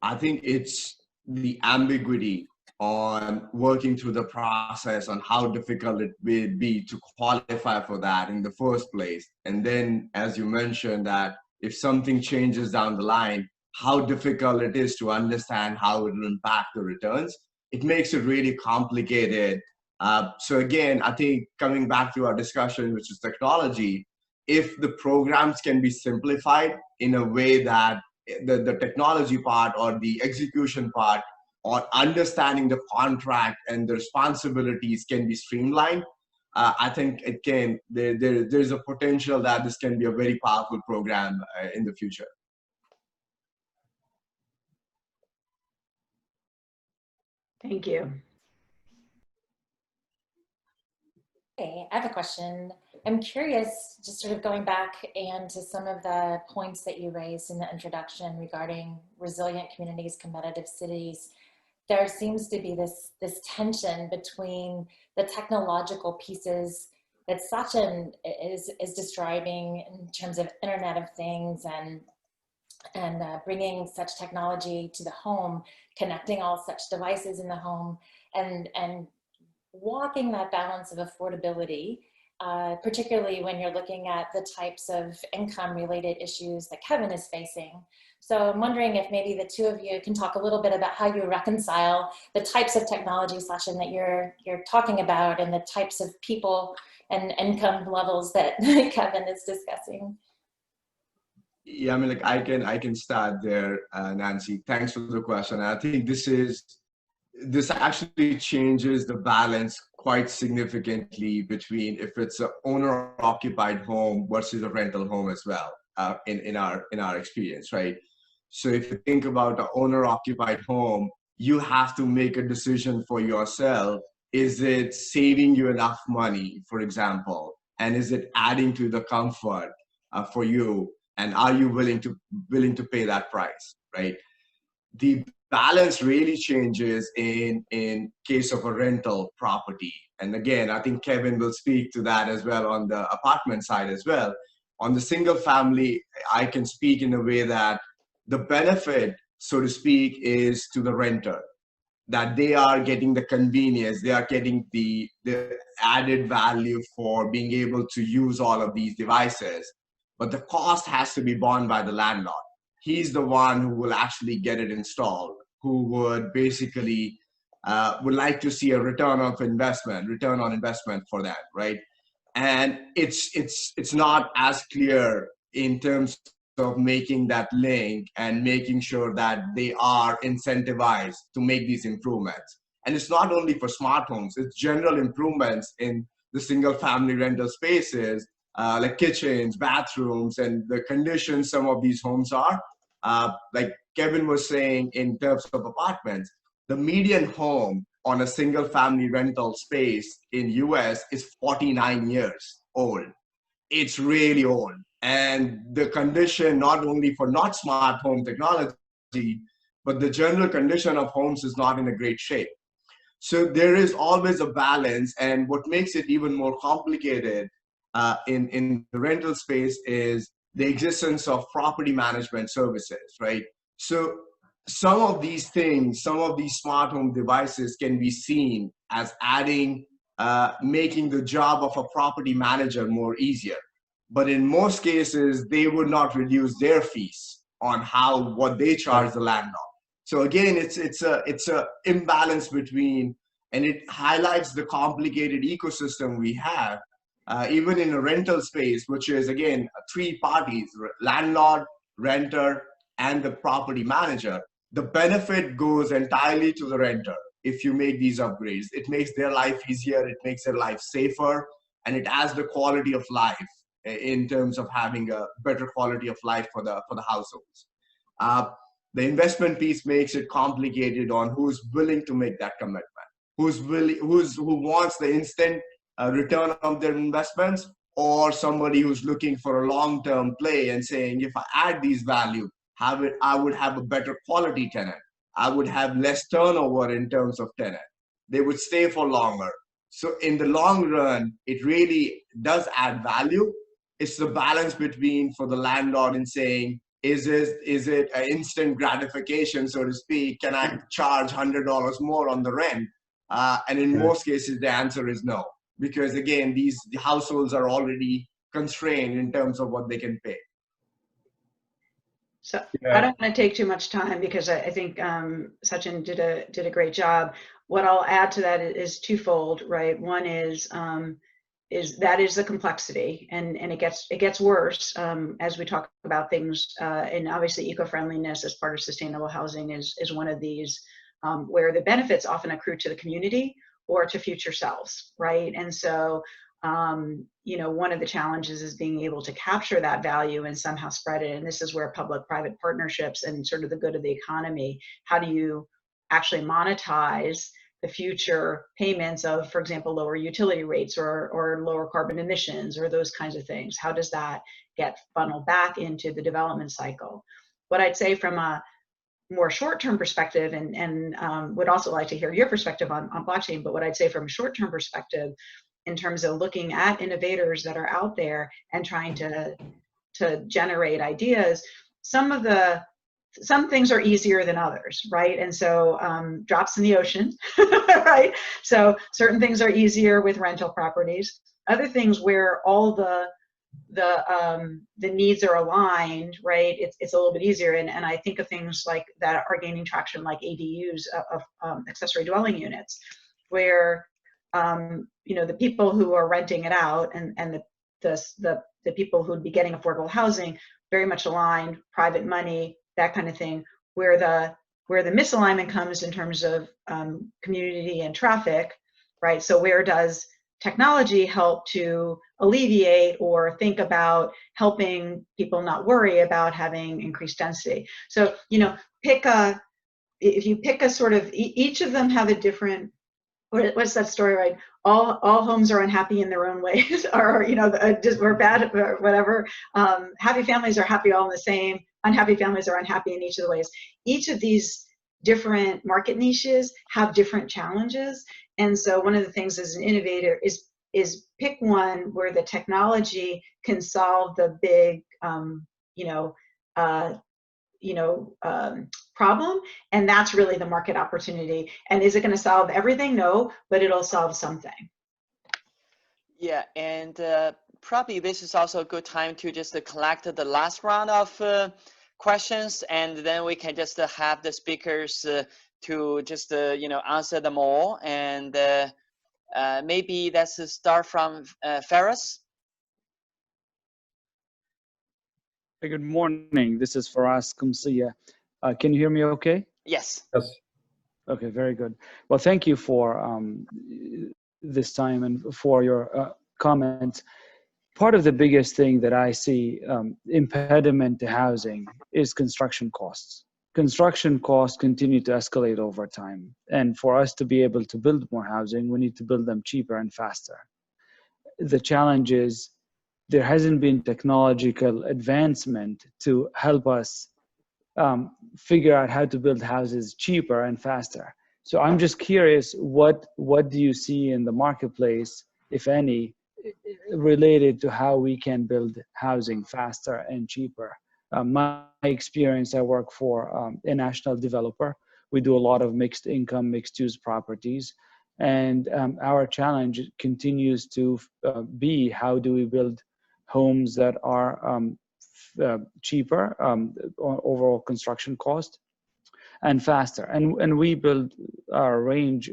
I think it's the ambiguity on working through the process on how difficult it will be to qualify for that in the first place. And then, as you mentioned, that if something changes down the line, how difficult it is to understand how it will impact the returns. It makes it really complicated. So again, I think coming back to our discussion, which is technology, if the programs can be simplified in a way that the technology part or the execution part or understanding the contract and the responsibilities can be streamlined, I think it can. There's a potential that this can be a very powerful program in the future. Thank you. Hey, I have a question. I'm curious, just sort of going back and to some of the points that you raised in the introduction regarding resilient communities, competitive cities. There seems to be this tension between the technological pieces that Sachin is describing in terms of Internet of Things and bringing such technology to the home, connecting all such devices in the home, and walking that balance of affordability, particularly when you're looking at the types of income-related issues that Kevin is facing. So I'm wondering if maybe the two of you can talk a little bit about how you reconcile the types of technology, Sachin, that you're talking about, and the types of people and income levels that Kevin is discussing. Yeah, I mean, like I can start there, Nancy. Thanks for the question. I think this actually changes the balance quite significantly between if it's an owner-occupied home versus a rental home as well, in our experience, right? So if you think about an owner-occupied home, you have to make a decision for yourself. Is it saving you enough money, for example, and is it adding to the comfort for you? And are you willing to pay that price, right? The balance really changes in case of a rental property. And again, I think Kevin will speak to that as well on the apartment side as well. On the single family, I can speak in a way that the benefit, so to speak, is to the renter, that they are getting the convenience, they are getting the added value for being able to use all of these devices. But the cost has to be borne by the landlord. He's the one who will actually get it installed, who would basically would like to see a return on investment for that, right? And it's not as clear in terms of making that link and making sure that they are incentivized to make these improvements. And it's not only for smart homes, it's general improvements in the single family rental spaces, like kitchens, bathrooms, and the conditions some of these homes are. Like Kevin was saying, in terms of apartments, the median home on a single family rental space in US is 49 years old. It's really old. And the condition, not only for not smart home technology, but the general condition of homes is not in a great shape. So there is always a balance. And what makes it even more complicated in the rental space is the existence of property management services, right? So some of these things, some of these smart home devices can be seen as making the job of a property manager more easier. But in most cases, they would not reduce their fees on what they charge the landlord. So again, it's a imbalance between, and it highlights the complicated ecosystem we have, even in a rental space, which is again 3 parties: landlord, renter, and the property manager. The benefit goes entirely to the renter if you make these upgrades. It makes their life easier, it makes their life safer, and it adds the quality of life in terms of having a better quality of life for the households. The investment piece makes it complicated on who's willing to make that commitment, who wants the instant return on their investments, or somebody who's looking for a long-term play and saying, if I add these value, I would have a better quality tenant. I would have less turnover in terms of tenant. They would stay for longer. So in the long run, it really does add value. It's the balance between, for the landlord, in saying, is it an instant gratification, so to speak? Can I charge $100 more on the rent? And in most cases, the answer is no, because again, the households are already constrained in terms of what they can pay. So I don't want to take too much time, because I think Sachin did a great job. What I'll add to that is twofold, right? One is the complexity, and it gets worse as we talk about things, and obviously eco-friendliness as part of sustainable housing is one of these, where the benefits often accrue to the community or to future selves, right? And so one of the challenges is being able to capture that value and somehow spread it. And this is where public-private partnerships and sort of the good of the economy, how do you actually monetize the future payments of, for example, lower utility rates or lower carbon emissions or those kinds of things? How does that get funneled back into the development cycle? What I'd say from a more short-term perspective, and would also like to hear your perspective on blockchain, but what I'd say from a short-term perspective, in terms of looking at innovators that are out there and trying to generate ideas, some things are easier than others, right? And so drops in the ocean, right? So certain things are easier with rental properties. Other things where all the needs are aligned, right? It's a little bit easier. And I think of things like that are gaining traction, like ADUs, accessory dwelling units, where the people who are renting it out and the people who would be getting affordable housing very much aligned, private money, that kind of thing. Where the misalignment comes in terms of community and traffic, right? So where does technology help to alleviate or think about helping people not worry about having increased density? So if you pick a sort of, each of them have a different, what's that story, right? All homes are unhappy in their own ways, or we're bad, or whatever. Happy families are happy all in the same. Unhappy families are unhappy in each of the ways. Each of these different market niches have different challenges, and so one of the things as an innovator is pick one where the technology can solve the big problem, and that's really the market opportunity. And is it going to solve everything? No, but it'll solve something. Yeah, and probably this is also a good time to just collect the last round of questions, and then we can just have the speakers to just answer them all, and maybe let's start from Ferris. Hey, good morning. This is Faraz Kumsiya. Can you hear me okay? Yes. Yes. Okay, very good. Well, thank you for this time and for your comments. Part of the biggest thing that I see impediment to housing is construction costs. Construction costs continue to escalate over time. And for us to be able to build more housing, we need to build them cheaper and faster. The challenge is there hasn't been technological advancement to help us figure out how to build houses cheaper and faster. So I'm just curious, what do you see in the marketplace, if any, related to how we can build housing faster and cheaper? My experience, I work for a national developer. We do a lot of mixed income, mixed use properties. And our challenge continues to be, how do we build homes that are cheaper, overall construction cost, and faster. And we build our range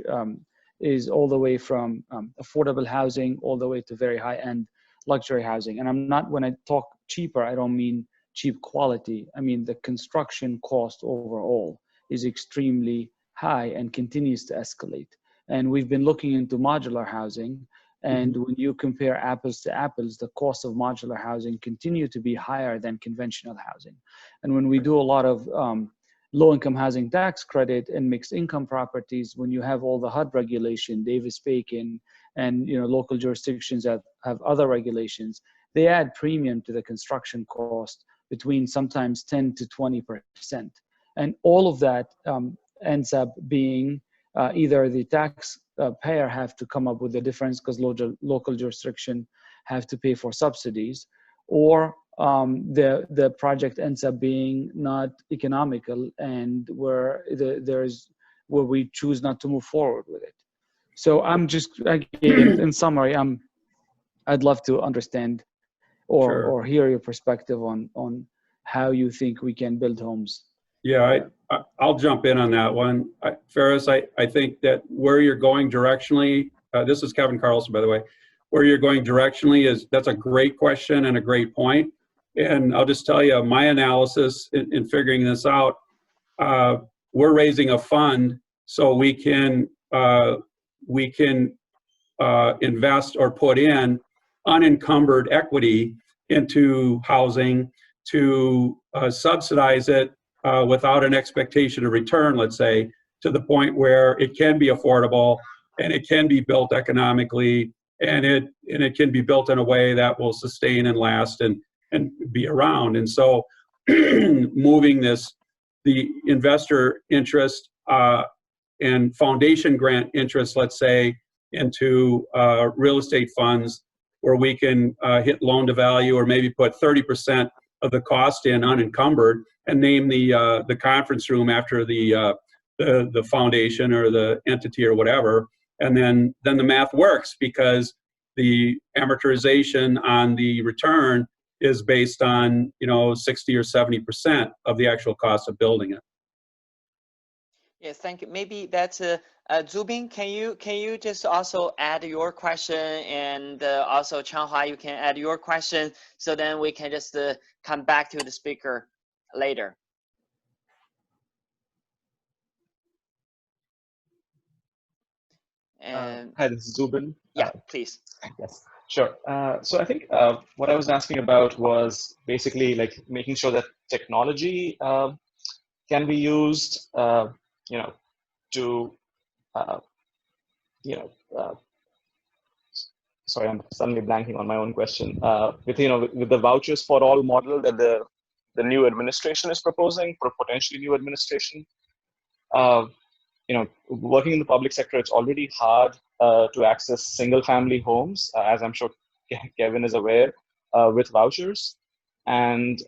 is all the way from affordable housing all the way to very high-end luxury housing. And I'm not, when I talk cheaper, I don't mean cheap quality. I mean the construction cost overall is extremely high and continues to escalate. And we've been looking into modular housing. And when you compare apples to apples, the cost of modular housing continue to be higher than conventional housing. And when we do a lot of low-income housing tax credit and mixed income properties, when you have all the HUD regulation, Davis-Bacon, and local jurisdictions that have other regulations, they add premium to the construction cost between sometimes 10 to 20%. And all of that ends up being either the tax payer have to come up with the difference because local jurisdiction have to pay for subsidies, or the project ends up being not economical, and where we choose not to move forward with it. So I'm just, again, in summary, I'd love to understand or hear your perspective on how you think we can build homes. Yeah, I'll jump in on that one. Ferris, I think that where you're going directionally, this is Kevin Carlson, by the way, where you're going directionally that's a great question and a great point. And I'll just tell you, my analysis in figuring this out, we're raising a fund so we can invest or put in unencumbered equity into housing to subsidize it without an expectation of return, let's say, to the point where it can be affordable and it can be built economically, and it can be built in a way that will sustain and last and be around. And so moving the investor interest and foundation grant interest, let's say, into real estate funds where we can hit loan to value, or maybe put 30% of the cost in unencumbered, and name the conference room after the foundation or the entity or whatever, and then the math works because the amortization on the return is based on 60 or 70% of the actual cost of building it. Yes, thank you. Maybe that's Zubin. Can you just also add your question, and also Changhua, you can add your question, so then we can just come back to the speaker later. And hi, this is Zubin. Yeah, please. Yes, sure. So I think what I was asking about was basically like making sure that technology can be used, to, sorry, I'm suddenly blanking on my own question. With the vouchers for all model that the new administration is proposing, for potentially new administration, working in the public sector, it's already hard to access single-family homes, as I'm sure Kevin is aware, with vouchers. And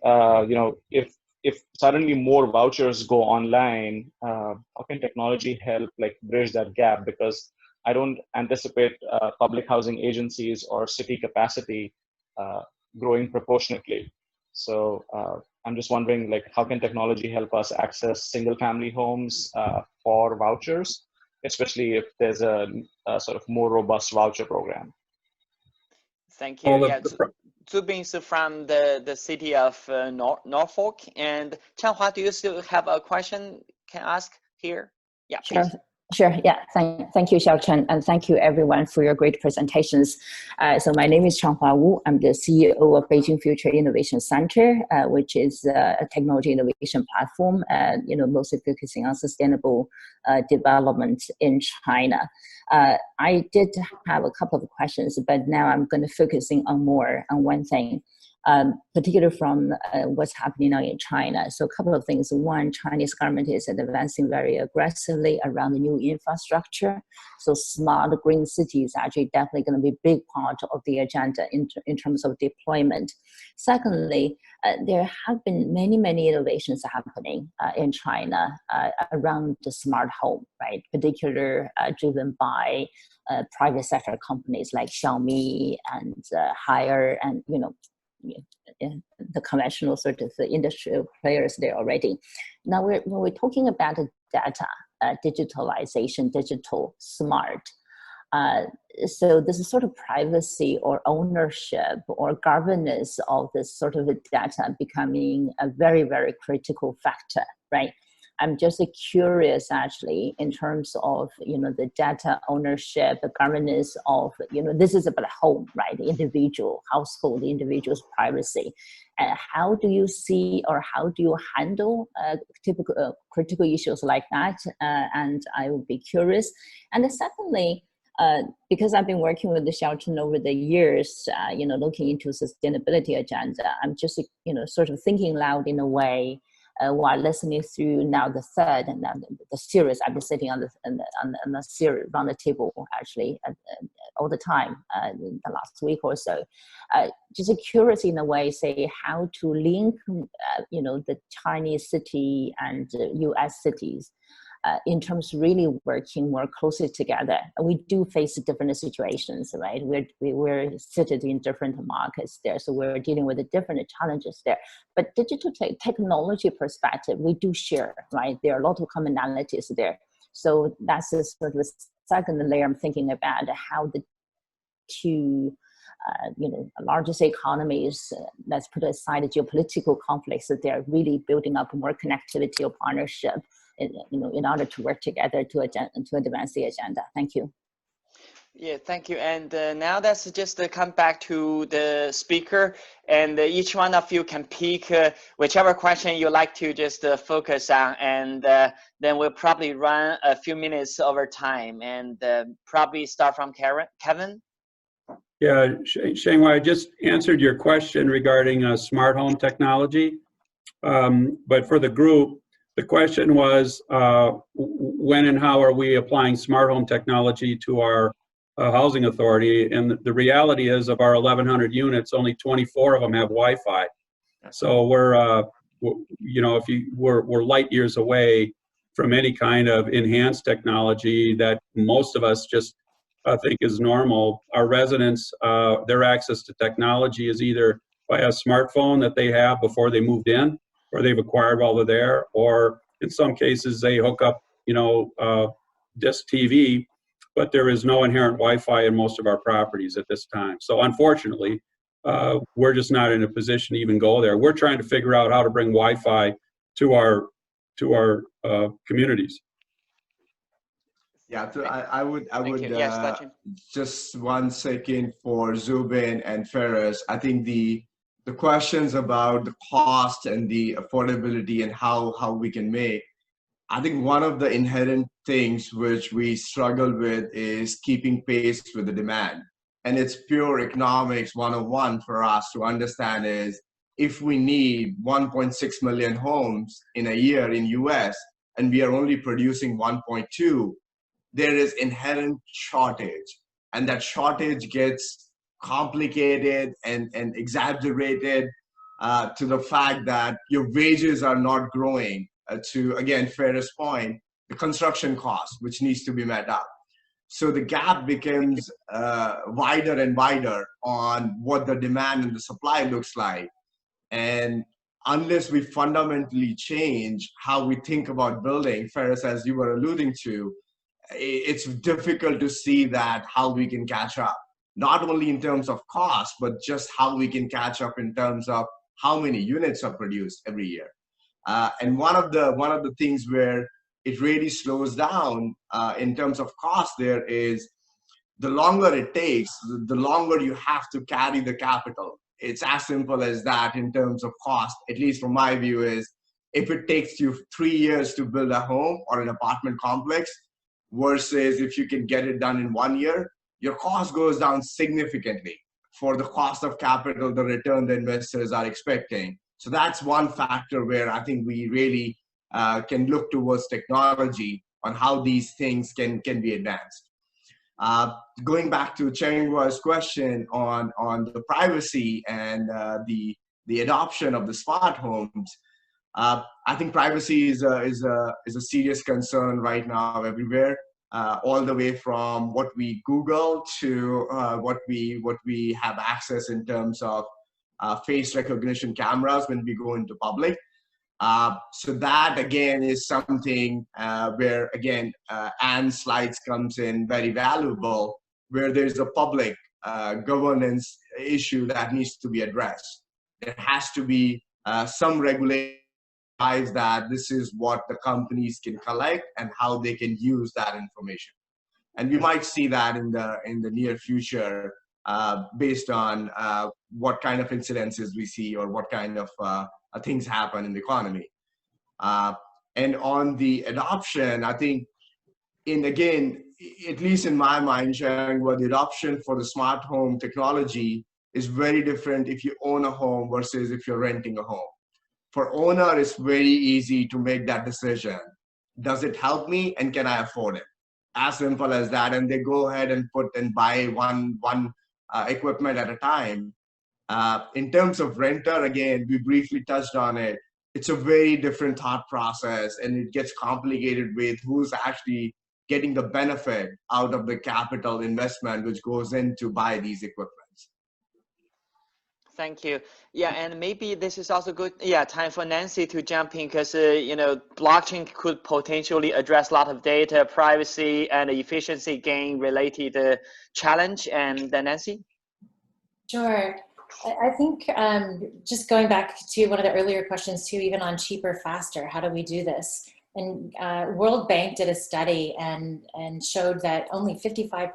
if suddenly more vouchers go online, how can technology help like bridge that gap? Because I don't anticipate public housing agencies or city capacity growing proportionately. So I'm just wondering, like, how can technology help us access single-family homes for vouchers, especially if there's a sort of more robust voucher program? Thank you. Yeah, Zubin's from the city of Norfolk. And Changhua, do you still have a question? Can I ask here? Yeah, sure. please. Sure. Yeah. Thank you, Xiaochen, and thank you everyone for your great presentations. So my name is Changhua Wu. I'm the CEO of Beijing Future Innovation Center, which is a technology innovation platform, mostly focusing on sustainable development in China. I did have a couple of questions, but now I'm going to focusing on one thing. Particularly from what's happening now in China. So a couple of things. One, Chinese government is advancing very aggressively around the new infrastructure. So smart green cities actually definitely going to be a big part of the agenda in terms of deployment. Secondly, there have been many innovations happening in China around the smart home, right? Particularly driven by private sector companies like Xiaomi and Haier and, the conventional sort of industrial players there already. Now, when we're talking about data, digitalization, digital, smart, so this is sort of privacy or ownership or governance of this sort of data becoming a very critical factor, right? I'm just curious, actually, in terms of, the data ownership, the governance of, this is about home, right? The individual, household, the individual's privacy. How do you see or how do you handle typical critical issues like that? And I would be curious. And then secondly, because I've been working with the Xiaochen over the years, looking into sustainability agenda, I'm just, sort of thinking loud in a way, while listening through now the third and now the series. I've been sitting on the series around the table actually all the time in the last week or so. Just curious in a way, say how to link, the Chinese city and U.S. cities. In terms of really working more closely together. We do face different situations, right? We're seated in different markets there, so we're dealing with the different challenges there. But digital technology perspective, we do share, right? There are a lot of commonalities there. So that's the sort of second layer I'm thinking about, how the two largest economies, let's put aside the geopolitical conflicts, that they're really building up more connectivity or partnership in order to work together to advance the agenda. Thank you. Yeah, thank you. And now let's just come back to the speaker, and each one of you can pick whichever question you like to just focus on, and then we'll probably run a few minutes over time, and probably start from Kevin. Yeah, Shenghua, I just answered your question regarding smart home technology, but for the group, the question was, when and how are we applying smart home technology to our housing authority? And the reality is, of our 1,100 units, only 24 of them have Wi-Fi. So we're light years away from any kind of enhanced technology that most of us just think is normal. Our residents, their access to technology is either by a smartphone that they have before they moved in, or they've acquired while they're there, or in some cases they hook up, disc TV, but there is no inherent Wi-Fi in most of our properties at this time. So unfortunately, we're just not in a position to even go there. We're trying to figure out how to bring Wi-Fi to our communities. Yeah, so I would Yes, just 1 second for Zubin and Ferris. I think the questions about the cost and the affordability and how we can make, I think one of the inherent things which we struggle with is keeping pace with the demand. And it's pure economics 101 for us to understand is, if we need 1.6 million homes in a year in US and we are only producing 1.2, there is inherent shortage. And that shortage gets complicated and exaggerated to the fact that your wages are not growing, to, again, Ferris' point, the construction cost, which needs to be met up. So the gap becomes wider and wider on what the demand and the supply looks like. And unless we fundamentally change how we think about building, Ferris, as you were alluding to, it's difficult to see that how we can catch up, not only in terms of cost, but just how we can catch up in terms of how many units are produced every year. And one of the things where it really slows down in terms of cost there is the longer it takes, the longer you have to carry the capital. It's as simple as that in terms of cost, at least from my view, is if it takes you 3 years to build a home or an apartment complex versus if you can get it done in 1 year, your cost goes down significantly for the cost of capital, the return the investors are expecting. So that's one factor where I think we really can look towards technology on how these things can be advanced. Going back to Chengwa's question on the privacy and the adoption of the smart homes, I think privacy is a serious concern right now everywhere, all the way from what we Google to what we have access in terms of face recognition cameras when we go into public. So that again is something where again Anne's slides comes in very valuable, where there's a public governance issue that needs to be addressed. There has to be some regulation that this is what the companies can collect and how they can use that information. And we might see that in the near future based on what kind of incidences we see or what kind of things happen in the economy. And on the adoption, I think, again, at least in my mind, sharing what the adoption for the smart home technology is very different if you own a home versus if you're renting a home. For owner, it's very easy to make that decision. Does it help me and can I afford it? As simple as that. And they go ahead and buy one equipment at a time. In terms of renter, again, we briefly touched on it. It's a very different thought process, and it gets complicated with who's actually getting the benefit out of the capital investment which goes in to buy these equipments. Thank you. Yeah, and maybe this is also good. Yeah, time for Nancy to jump in because blockchain could potentially address a lot of data privacy and efficiency gain related challenge. And then Nancy. Sure. I think just going back to one of the earlier questions too, even on cheaper, faster, how do we do this? And World Bank did a study and showed that only 55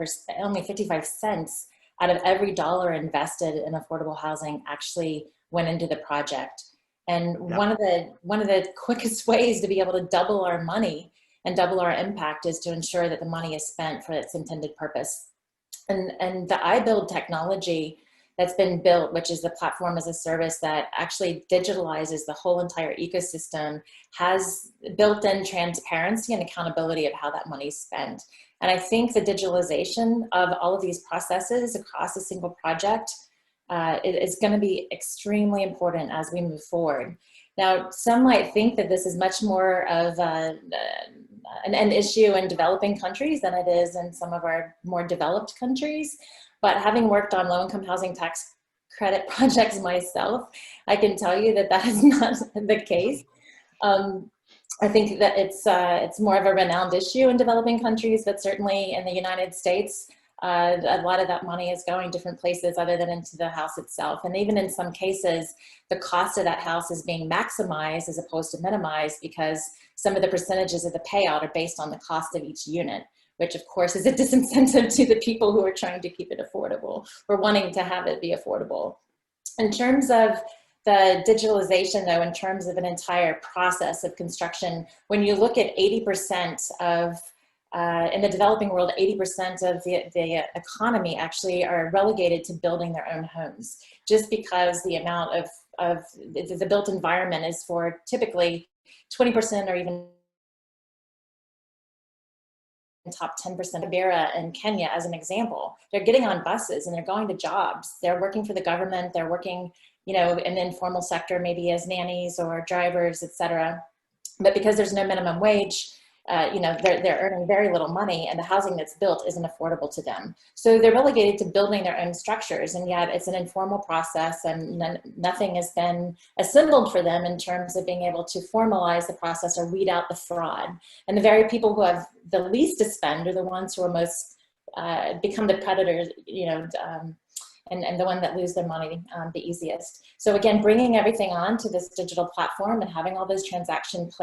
cents out of every dollar invested in affordable housing actually went into the project. And one of the quickest ways to be able to double our money and double our impact is to ensure that the money is spent for its intended purpose. And the iBuild technology that's been built, which is the platform as a service that actually digitalizes the whole entire ecosystem, has built-in transparency and accountability of how that money is spent. And I think the digitalization of all of these processes across a single project is going to be extremely important as we move forward. Now, some might think that this is much more of an issue in developing countries than it is in some of our more developed countries. But having worked on low-income housing tax credit projects myself, I can tell you that that is not the case. I think that it's more of a renowned issue in developing countries, but certainly in the United States, a lot of that money is going different places other than into the house itself. And even in some cases, the cost of that house is being maximized as opposed to minimized because some of the percentages of the payout are based on the cost of each unit, which of course is a disincentive to the people who are trying to keep it affordable or wanting to have it be affordable. In terms of the digitalization though, in terms of an entire process of construction, when you look at 80% of, in the developing world, 80% of the economy actually are relegated to building their own homes, just because the amount of the built environment is for typically 20% or even top 10%. Kibera in Kenya, as an example, they're getting on buses and they're going to jobs. They're working for the government. They're working, in the informal sector, maybe as nannies or drivers, etc. But because there's no minimum wage, you know, they're earning very little money, and the housing that's built isn't affordable to them. So they're relegated to building their own structures, and yet it's an informal process, and nothing has been assembled for them in terms of being able to formalize the process or weed out the fraud. And the very people who have the least to spend are the ones who are most become the predators, you know, and the one that lose their money the easiest. So again, bringing everything on to this digital platform and having all those transactions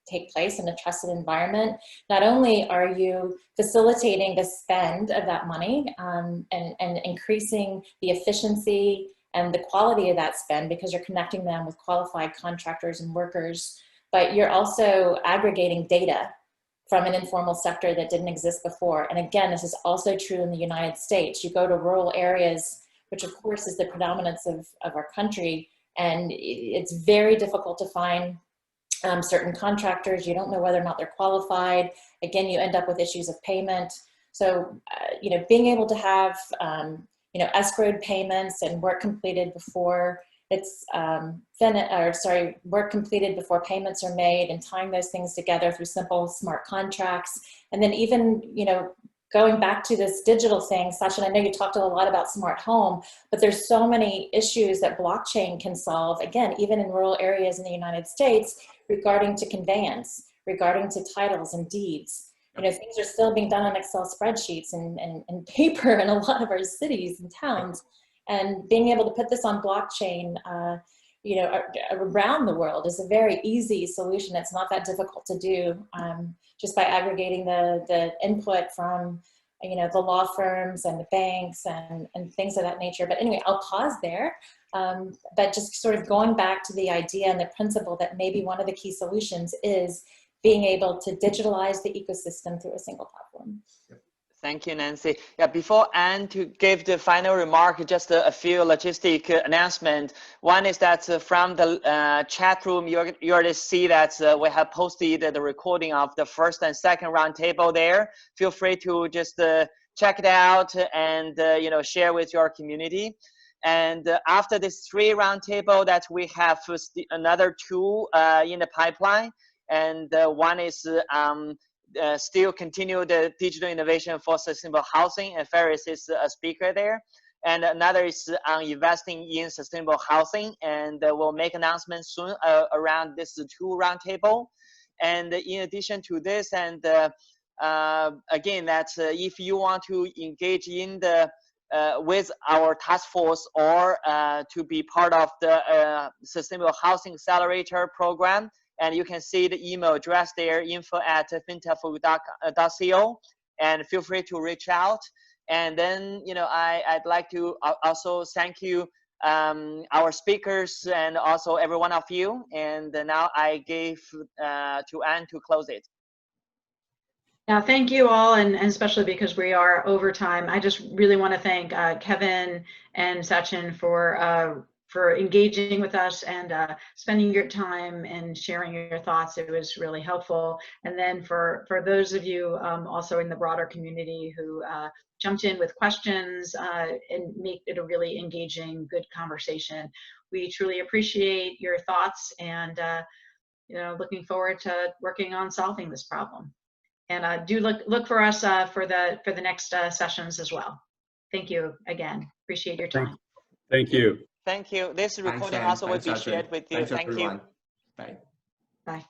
take place in a trusted environment, not only are you facilitating the spend of that money and increasing the efficiency and the quality of that spend because you're connecting them with qualified contractors and workers, but you're also aggregating data from an informal sector that didn't exist before. And again, this is also true in the United States. You go to rural areas, which of course is the predominance of our country, and it's very difficult to find certain contractors. You don't know whether or not they're qualified. Again, you end up with issues of payment. So, you know, being able to have, you know, escrowed payments and work completed before it's work completed before payments are made, and tying those things together through simple smart contracts. And then even, you know, going back to this digital thing, Sachin, I know you talked a lot about smart home, but there's so many issues that blockchain can solve, again, even in rural areas in the United States, regarding to conveyance, regarding to titles and deeds. You know, things are still being done on Excel spreadsheets and paper in a lot of our cities and towns. And being able to put this on blockchain, you know, around the world is a very easy solution. It's not that difficult to do, just by aggregating the input from, you know, the law firms and the banks and things of that nature. But anyway, I'll pause there. But just sort of going back to the idea and the principle that maybe one of the key solutions is being able to digitalize the ecosystem through a single platform. Thank you, Nancy. Yeah, before Anne to give the final remark, just a few logistic announcements. One is that from the chat room, you already see that we have posted the recording of the first and second roundtable there. Feel free to just check it out and you know, share with your community. And after this 3 roundtable, that we have another 2 in the pipeline, and one is still continue the digital innovation for sustainable housing, and Ferris is a speaker there. And another is on investing in sustainable housing, and we'll make announcements soon around this 2 roundtable. And in addition to this, and again, that if you want to engage in the with our task force or to be part of the Sustainable Housing Accelerator program, and you can see the email address there, info@FinTech4Good.co, and feel free to reach out. And then, you know, I'd like to also thank you, our speakers, and also every one of you. And now I give to Anne to close it. Yeah, thank you all, and especially because we are over time. I just really want to thank Kevin and Sachin for engaging with us and spending your time and sharing your thoughts. It was really helpful. And then for those of you also in the broader community who jumped in with questions and make it a really engaging, good conversation. We truly appreciate your thoughts, and you know, looking forward to working on solving this problem. And do look for us for the next sessions as well. Thank you again. Appreciate your time. Thank you. Thank you. This recording also will be shared with you. Thank you. Bye. Bye.